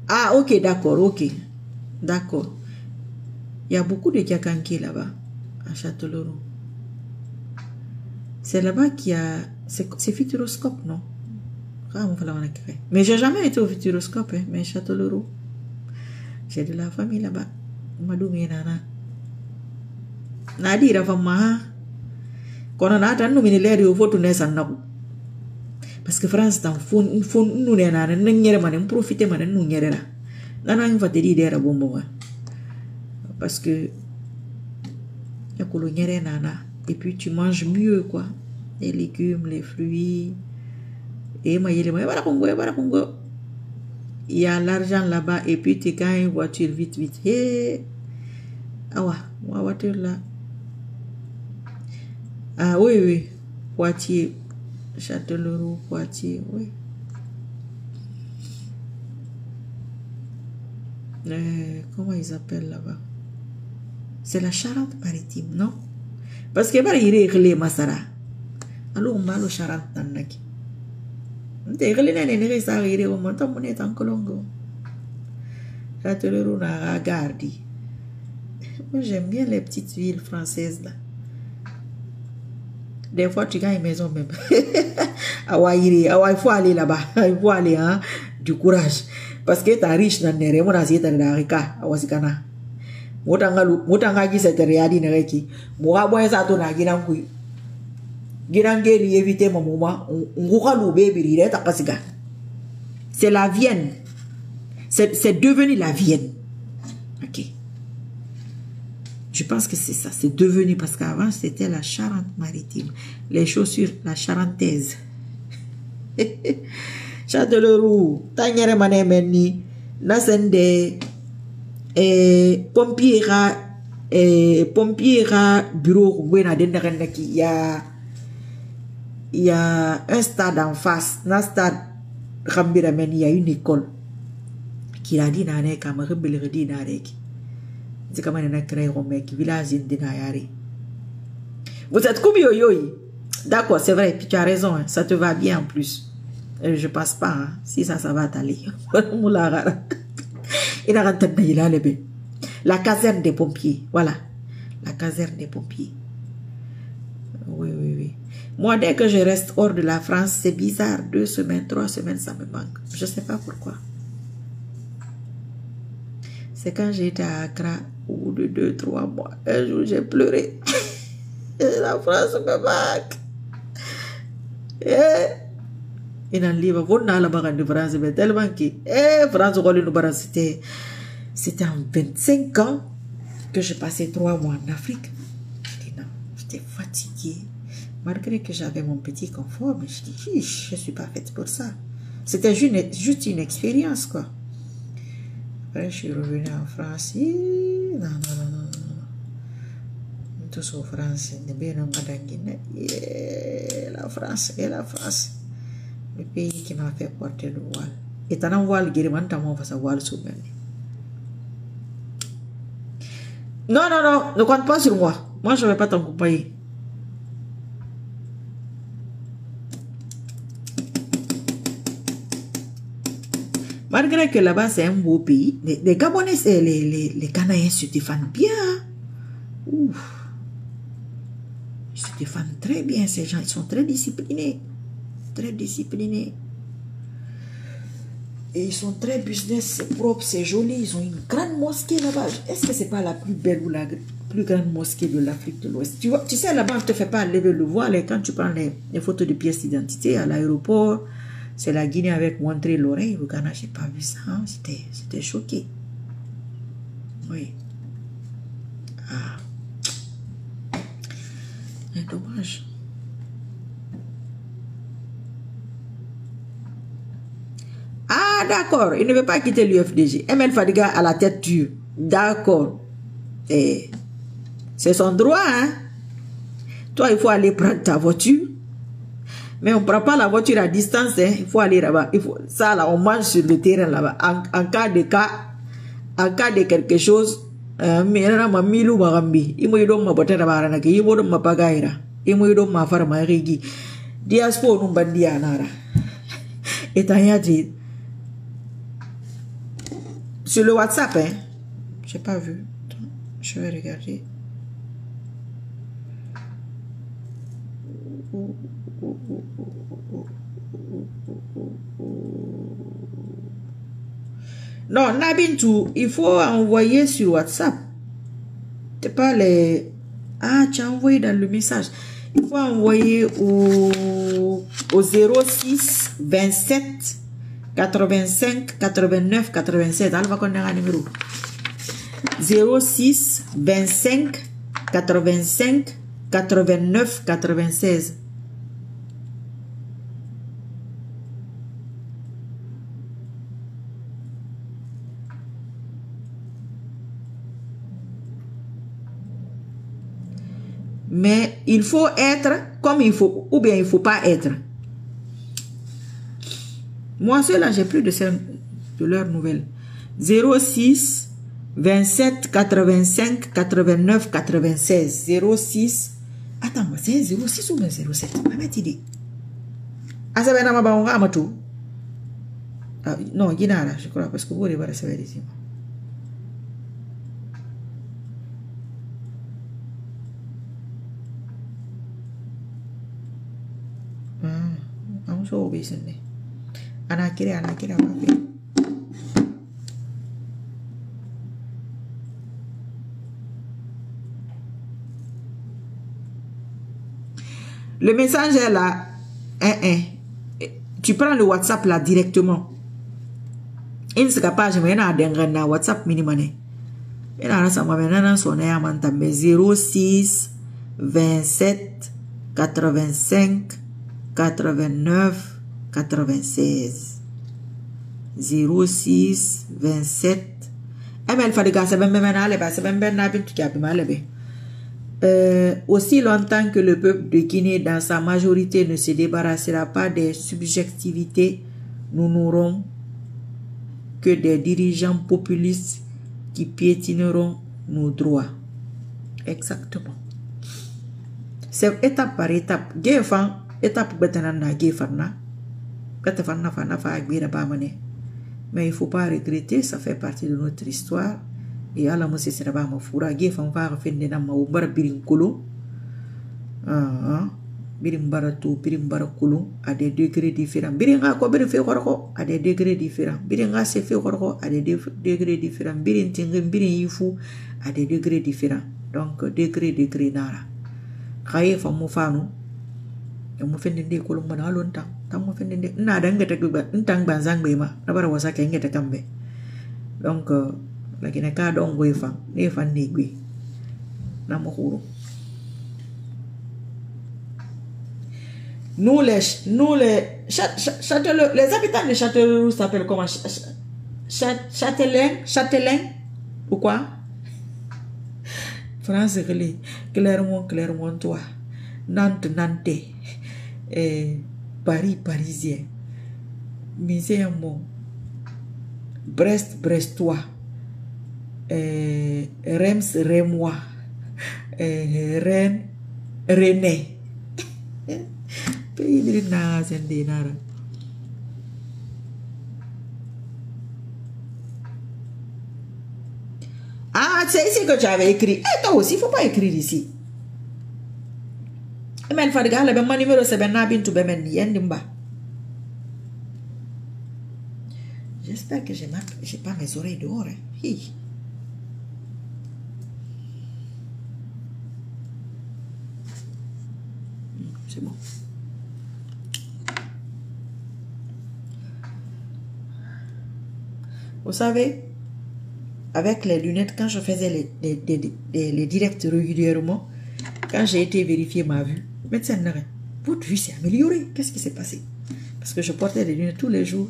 Speaker 1: Ah, ok, d'accord, ok. D'accord. Il y a beaucoup de Diakanké là-bas, à Châtellerault. C'est là-bas qu'il y a... C'est Futuroscope, non? Mais j'ai jamais été au Futuroscope, hein, mais Châtellerault. J'ai de la famille là-bas. Madoumi Nana. Nadi Ravamaha. Kono na ata nous minelerio au photo nessa naku parce que France tan fon nous na na nyere manen profiter manen nous nyere la nana une fateri dera bombo parce que ya kolo nyere nana et puis tu manges mieux quoi les légumes les fruits et mayele bara kongo il y a l'argent là-bas et puis tu gagnes une voiture vite hey awa moi voiture là. Ah oui, Poitiers, Châtellerault, Poitiers, oui. Comment ils appellent là-bas? C'est la Charente-Maritime, non? Parce que bah il est réglé Massara. Alors on va le Charente-Naki. On est réglé dans les ça réglé au montant on est en Colongo. Châtellerault n'a Gardi. Moi j'aime bien les petites villes françaises là. Des fois, tu gagnes une maison même. Il faut aller là-bas. Il faut aller, hein. Du courage. Parce que tu es riche dans les rémons, tu es dans les rika. Awasikana. Motanga qui s'est réadi nereki. Moi, moi, ça tourne à Guinangui. Guinangui, éviter mon moment. On va louer, bébé, takasiga. C'est la Vienne. C'est devenu la Vienne. Ok. Je pense que c'est ça, c'est devenu, parce qu'avant, c'était la Charente-Maritime. Les chaussures, la Charentaise. Châtellerault, Tanyere Manemeni, Nasende, Pompiera, bureau, il y a un stade en face, un stade, il y a une école, qui a dit, C'est comme un créé au mec, village d'Inayari. Vous êtes comme yo. D'accord, c'est vrai, puis tu as raison, hein, ça te va bien en plus. Je passe pas, hein, si ça va t'aller. La caserne des pompiers, voilà. La caserne des pompiers. Oui. Moi, dès que je reste hors de la France, c'est bizarre. 2 semaines, 3 semaines, ça me manque. Je ne sais pas pourquoi. C'est quand j'étais à Accra, au bout de 2, 3 mois, un jour, j'ai pleuré. La France me manque. Et dans le livre, vous n'avez pas de France, mais tellement que, France, c'était en 25 ans que j'ai passé 3 mois en Afrique. Je dis non, j'étais fatiguée. Malgré que j'avais mon petit confort, mais je dis, je ne suis pas faite pour ça. C'était juste une expérience, quoi. Après, je suis revenue en France. Non. Tous en France. La France, le pays qui m'a fait porter le voile. Et t'as un voile, guérimant, t'as mon voile sous moi. Non, ne compte pas sur moi. Moi, je ne vais pas t'accompagner. Malgré que là-bas, c'est un beau pays, les Gabonais, les Canadiens se défendent bien. Ouf. Ils se défendent très bien, ces gens. Ils sont très disciplinés. Très disciplinés. Et ils sont très business, c'est propre, c'est joli. Ils ont une grande mosquée là-bas. Est-ce que c'est pas la plus belle ou la plus grande mosquée de l'Afrique de l'Ouest? Tu sais, là-bas, on ne te fait pas lever le voile. Et quand tu prends les photos de pièces d'identité à l'aéroport, c'est la Guinée avec montrer l'oreille. Au Ghana, je n'ai pas vu ça. Hein? C'était choqué. Oui. Ah. C'est dommage. Ah, d'accord. Il ne veut pas quitter l'UFDG. Emel Fadiga à la tête dure. D'accord. C'est son droit, hein. Toi, il faut aller prendre ta voiture. Mais on ne prend pas la voiture à distance, hein. Il faut aller là-bas. Ça, là, on mange sur le terrain là-bas. En cas de quelque chose, mais là, ma milou marambi. Il m'a dit ma botte de baranaki. Il m'a dit ma pagaira. Il m'a dit ma farma rigi. Diaspora nous bandi anara. Et t'as dit sur le WhatsApp, hein. J'ai pas vu. Attends, je vais regarder. Non, Nabintou, il faut envoyer sur WhatsApp. C'est pas les... Ah, tu as envoyé dans le message. Il faut envoyer au 06 27 85 89 87. Alors, on va connaître un numéro. 06 25 85 89 96. Mais il faut être comme il faut, ou bien il ne faut pas être. Moi, ceux-là, j'ai plus de leurs nouvelles. 06 27 85 89 96. 06. Attends, c'est 06 ou bien 07? Ah, ça va être non, Guinara, je crois, parce que vous allez voir ça ici. I'm so busy. Anakira. Le message est là. Tu prends le WhatsApp là directement. Il ne se capable de faire WhatsApp minimum. Il a son 06 27 85 89 96. 06 27. Aussi longtemps que le peuple de Guinée dans sa majorité ne se débarrassera pas des subjectivités, nous n'aurons que des dirigeants populistes qui piétineront nos droits. Exactement. C'est étape par étape. Géfan, étape betanana géfana. Betafana fana fa agbira bamane. Mais il ne faut pas regretter, ça fait partie de notre histoire. Et à la mousse, c'est là-bas, ma foura, géfan va refaire des namas au bar birinkolo. Birimbaratou, birimbarakoulou, à des degrés différents. Biringa ko birin fait à des degrés différents. Biringa se fait à des degrés différents. Birin tingin, birin yifu, à des degrés différents. Donc, degré nara. Kaye fa mo fanu. Et mo fende de ko lumba na longtemps. Tant mo fende de na danga ta gba ntang banzang be ma. Na bara wasa ke ngeta kambe. Donc, la kina ka don go ifan, ne fan ne gwi. Na mo khuru. Nous les Châtellerault, les habitants de Châtellerault s'appellent comment? Châtelain? Pourquoi? France, Clermont, toi. Nantes, Paris, parisien. Miséamont. Brest, brestois. Reims, rémois. Rennes, rennais. Pays de nara. Ah, c'est ici que tu avais écrit. Et toi aussi, il ne faut pas écrire ici. Mais il faut regarder, mon numéro c'est Benabin to Bemen Yendimba. J'espère que je n'ai pas mes oreilles dehors. Hi. C'est bon. Vous savez, avec les lunettes, quand je faisais les directs régulièrement, quand j'ai été vérifier ma vue, médecin n'a rien. Votre vue s'est améliorée. Qu'est-ce qui s'est passé? Parce que je portais des lunettes tous les jours.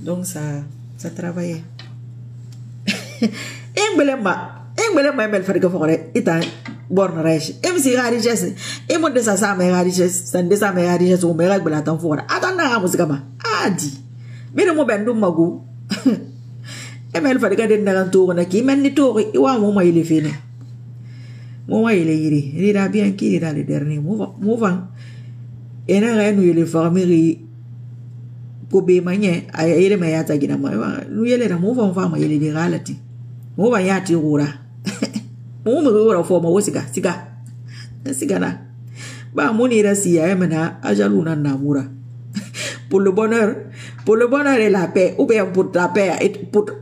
Speaker 1: Donc ça travaillait. Emel fariga fore ita born reche. Si richesse. Et mon de sa mère richesse, ça de sa mère richesse au mère bela tan fora. Atana ha musikama. Adi. Mire mo bendu magu. Emel fariga de naranto na ki men ni to iwa mo mai le fene. Mo mai le yiri. Rira bien ki rira le dernier mouvant. Et na ga nu le famille ko be manye ayere me yata gina ma nu yele na mouvant fa ma yele de galati. Mouvant yati rura. Mo rura fo ma wosiga siga na. Ba mo ni rasi ya mena ajaluna namura. Pour le bonheur et la paix, ou bien pour ta paix,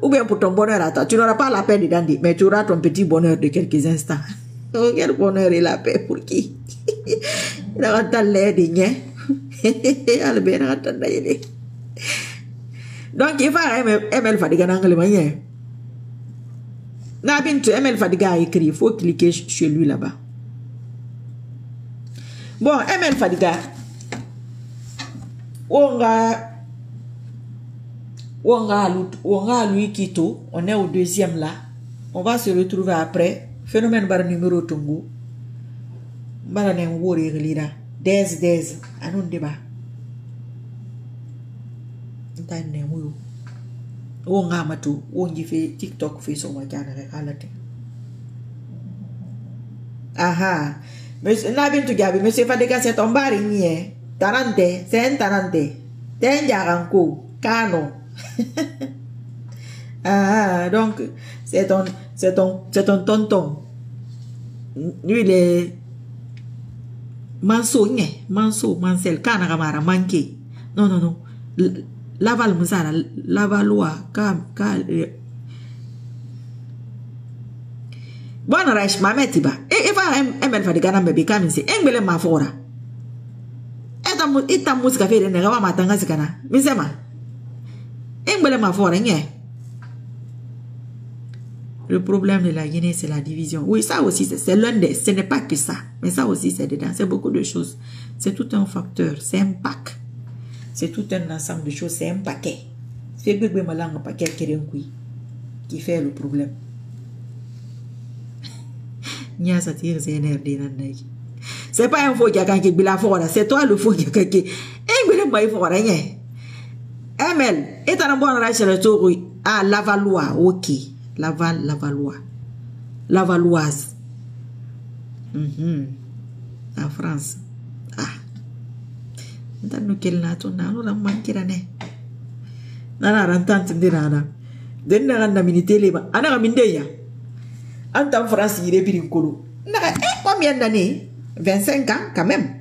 Speaker 1: ou bien pour ton bonheur à toi. Tu n'auras pas la paix de Dandy, mais tu auras ton petit bonheur de quelques instants. Quel bonheur et la paix pour qui? Il a entendu l'air de rien. Donc, il faut ML Fadiga dans le moyen. ML Fadiga a écrit, il faut cliquer chez lui là-bas. Bon, ML Fadiga. Onga lui Kito, on est au deuxième là. On va se retrouver après. Phénomène bar numéro Tongo. Baranen wori relira. Des. Anon débat. Ntane muyo. Onga matu. Ongi fait TikTok fait son makana rekalate. Aha. Monsieur Nabin to Gabi, Monsieur Fadiga c'est ton bari nie. Tarante, c'est un tarante. Tenjaranko, Kano. Ah, donc, c'est ton tonton. Lui, il est Mansel, Kanagamara, manqué. Non. Laval Moussara, Lavalois, Bon, Reich, ma metiba. Et va ML Fadigana, baby, come and say, Engbele Mafora. Ita música fait de nega matanga sikana. Misema. Engbele ma fora nye. Le problème de la Guinée, c'est la division. Oui, ça aussi, c'est l'un des... Ce n'est pas que ça. Mais ça aussi, c'est dedans. C'est beaucoup de choses. C'est tout un facteur. C'est un pack. C'est tout un ensemble de choses. C'est un paquet. C'est bébé malang paquet qui fait le problème. Nya ça tire, c'est énervé. C'est pas un faux qui a gagné la fora, c'est toi le faux qui a gagné. Et il m'a fora, ML, et un bon rachat le tour à Lavalois, ok. Lavalois. La Valoise. En France. Ah. Nous quel nato na nous manquera ne. Nana rentante ndirana. Den na minité leba. Ana mindeya. En France, il est bien colo. Combien d'années? 25 ans quand même.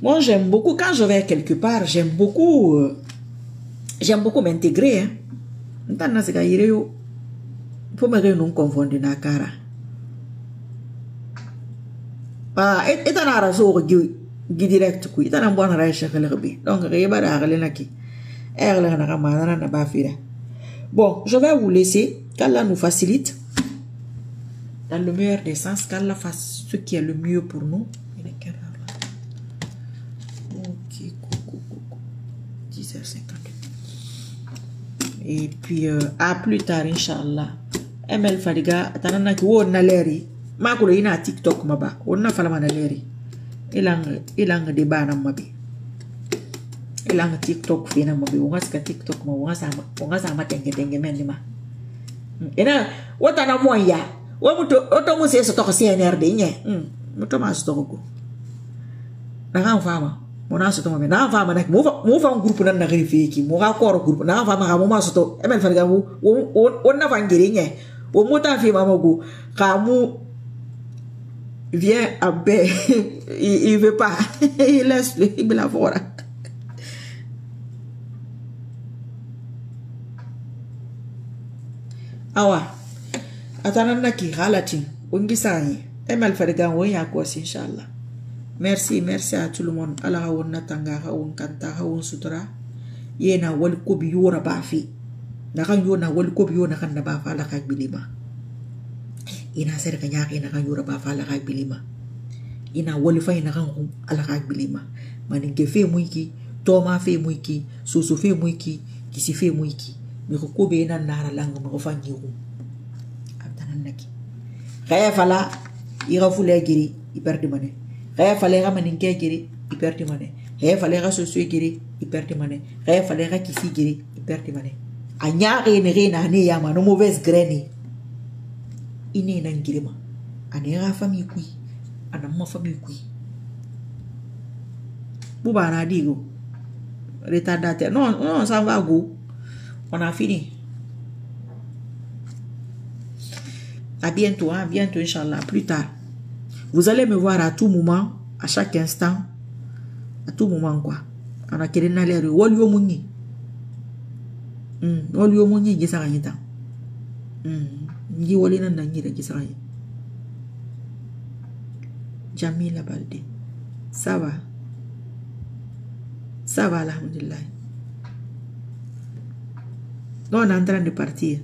Speaker 1: Moi j'aime beaucoup quand je vais quelque part, j'aime beaucoup m'intégrer. Maintenant c'est qu'il faut me non confondre na cara. Et t'en as raison direct quoi. T'en as bon raison que le rébé. Donc réba d'arrêter là qui. Elle n'a pas n'a pas fait. Bon, je vais vous laisser. Qu'Allah nous facilite. Dans le meilleur des sens, qu'Allah fasse ce qui est le mieux pour nous. Ok, 10h52. Et puis, à plus tard, Inch'Allah. ML Fadiga, tanana ki wo na leri. Makulo ina TikTok maba. Wonna falama na leri. Ilang de bana mabi. Ilang TikTok fina mabi. Wonga TikTok ma wonga sama tenge menima. Ena wata na moya. Wa muto mu se so to CNRD nye. Muto ma so to ko. Na kan fama. Mona so to me. Na fama na mo fa groupe na rifi ki. Mo ga ko groupe na fama ga mo ma so to. ML Fadiga wonna fa ngiri nye. Au mot fait maman Ramou vient à paix. Il veut pas. Il laisse il me la voir. Awa. Attendant qui halati. Ungisani. ML Fadiga oui à quoi Inch'Allah. Merci à tout le monde. Allah on natanga on kanta on sutra. Yena wal kubi yora bafi. Nakan yo na wal ko biyo nakan na ba fala kag bilima ina ser kanya kay nakan yo ba fala kag bilima ina wal fay nakan ko ala kag bilima manin ke fe muiki to ma fe muiki susu fe muiki kisi fe muiki mi ko be na nara lang mo fanyi ko abtanan naki kaya fala ira fule giri iperdi mane kaya fala ga manin ke giri iperdi mane kaya fala ga susu giri iperdi mane kaya fala ga kisi giri iperdi mane anya rena ne ya ma no mauvaise graine ine na ngirima ane ga famille kui ana ma famille kui buba na digo retardataire non ça va go on a fini à bientôt Inch'Allah plus tard vous allez me voir à tout moment à chaque instant à tout moment quoi on a kelena l'air wolio munni olio monyi gisara yita ngi wolina na ngi da gisara yi Jamila Balde ça va alhamdulillah. Non, on est en train de partir,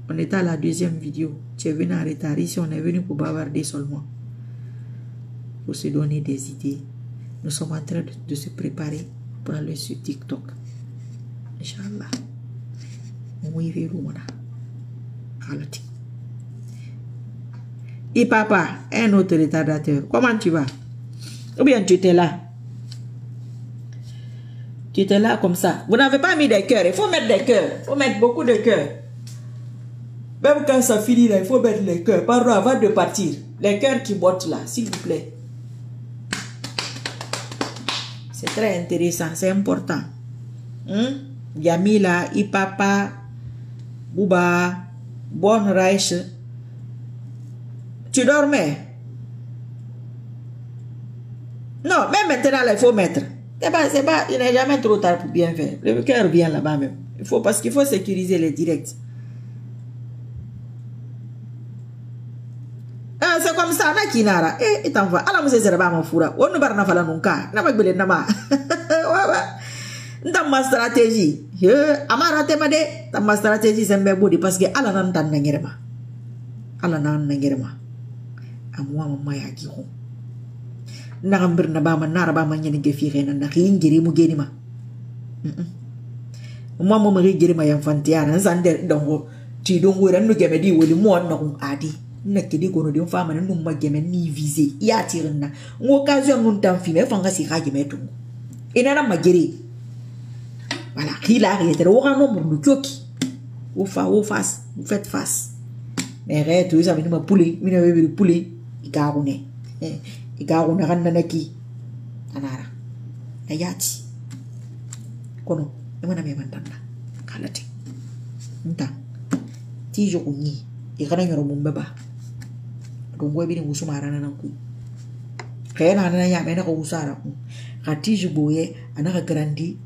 Speaker 1: on est à la deuxième vidéo. Tu es venu en retard, ici on est venu pour bavarder seulement, pour se donner des idées. Nous sommes en train de se préparer pour aller sur TikTok, Inch'Allah. Et papa, un autre retardateur, comment tu vas? Ou bien tu étais là? Tu étais là comme ça. Vous n'avez pas mis des cœurs. Il faut mettre des cœurs. Il faut mettre beaucoup de cœurs. Même quand ça finit là, il faut mettre les cœurs. Pardon, avant de partir. Les cœurs qui bottent là, s'il vous plaît. C'est très intéressant. C'est important. Yamila, Ipapa, Bouba, Bonne Reich. Tu dormais? Non, même maintenant là, il faut mettre. C'est pas, il n'est jamais trop tard pour bien faire. Le cœur vient là-bas même. Parce qu'il faut sécuriser les directs. Ah, c'est comme ça, na kinara. Eh, t'en vas. Alors, monsieur Zerba, mon foura. On ne va pas faire nunca. N'a pas de nama. Dans ma stratégie. Amara temade. Dans ma stratégie, c'est un body parce que ala nan tan nangerema. Ala nan nangerema. Amwa mama ya giro. Nakambir na ba man naraba man yan ngefire na nakingiri mu genima. Mama mo ngiri ma yan fantiana sande dongo ti dongo ran no gemedi woli mo na ko adi nakidi ko no di fama na num ma geme ni visé ya tirna ngo occasion nun tan fi me fanga si ka geme to ina na magiri voilà khila ri tere wo no mo du kyoki Vous faites face. Mais arrête, ça vient de poulet, il poulet, il garoune. Il garoune randanaki. Anara. Ayati. Kono, emana me mantanda. Kalati. Nta. Ti jo kunyi. Ikana nyoro mumbeba. Dongwe bini musumara na ku. Kena na ya mena ko usara ku. Kati je boye anaka grandi.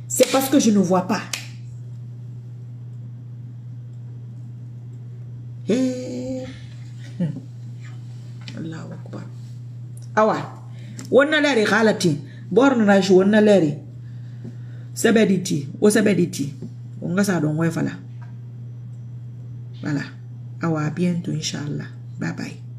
Speaker 1: C'est parce que je ne vois pas. Allahu akbar. Awa. Wonna leri khalati. Borna na shi wonna leri. Sabediti. O sabediti. Onga sa don we fala. Voilà. Awa, à bientôt, Inch'Allah. Bye bye.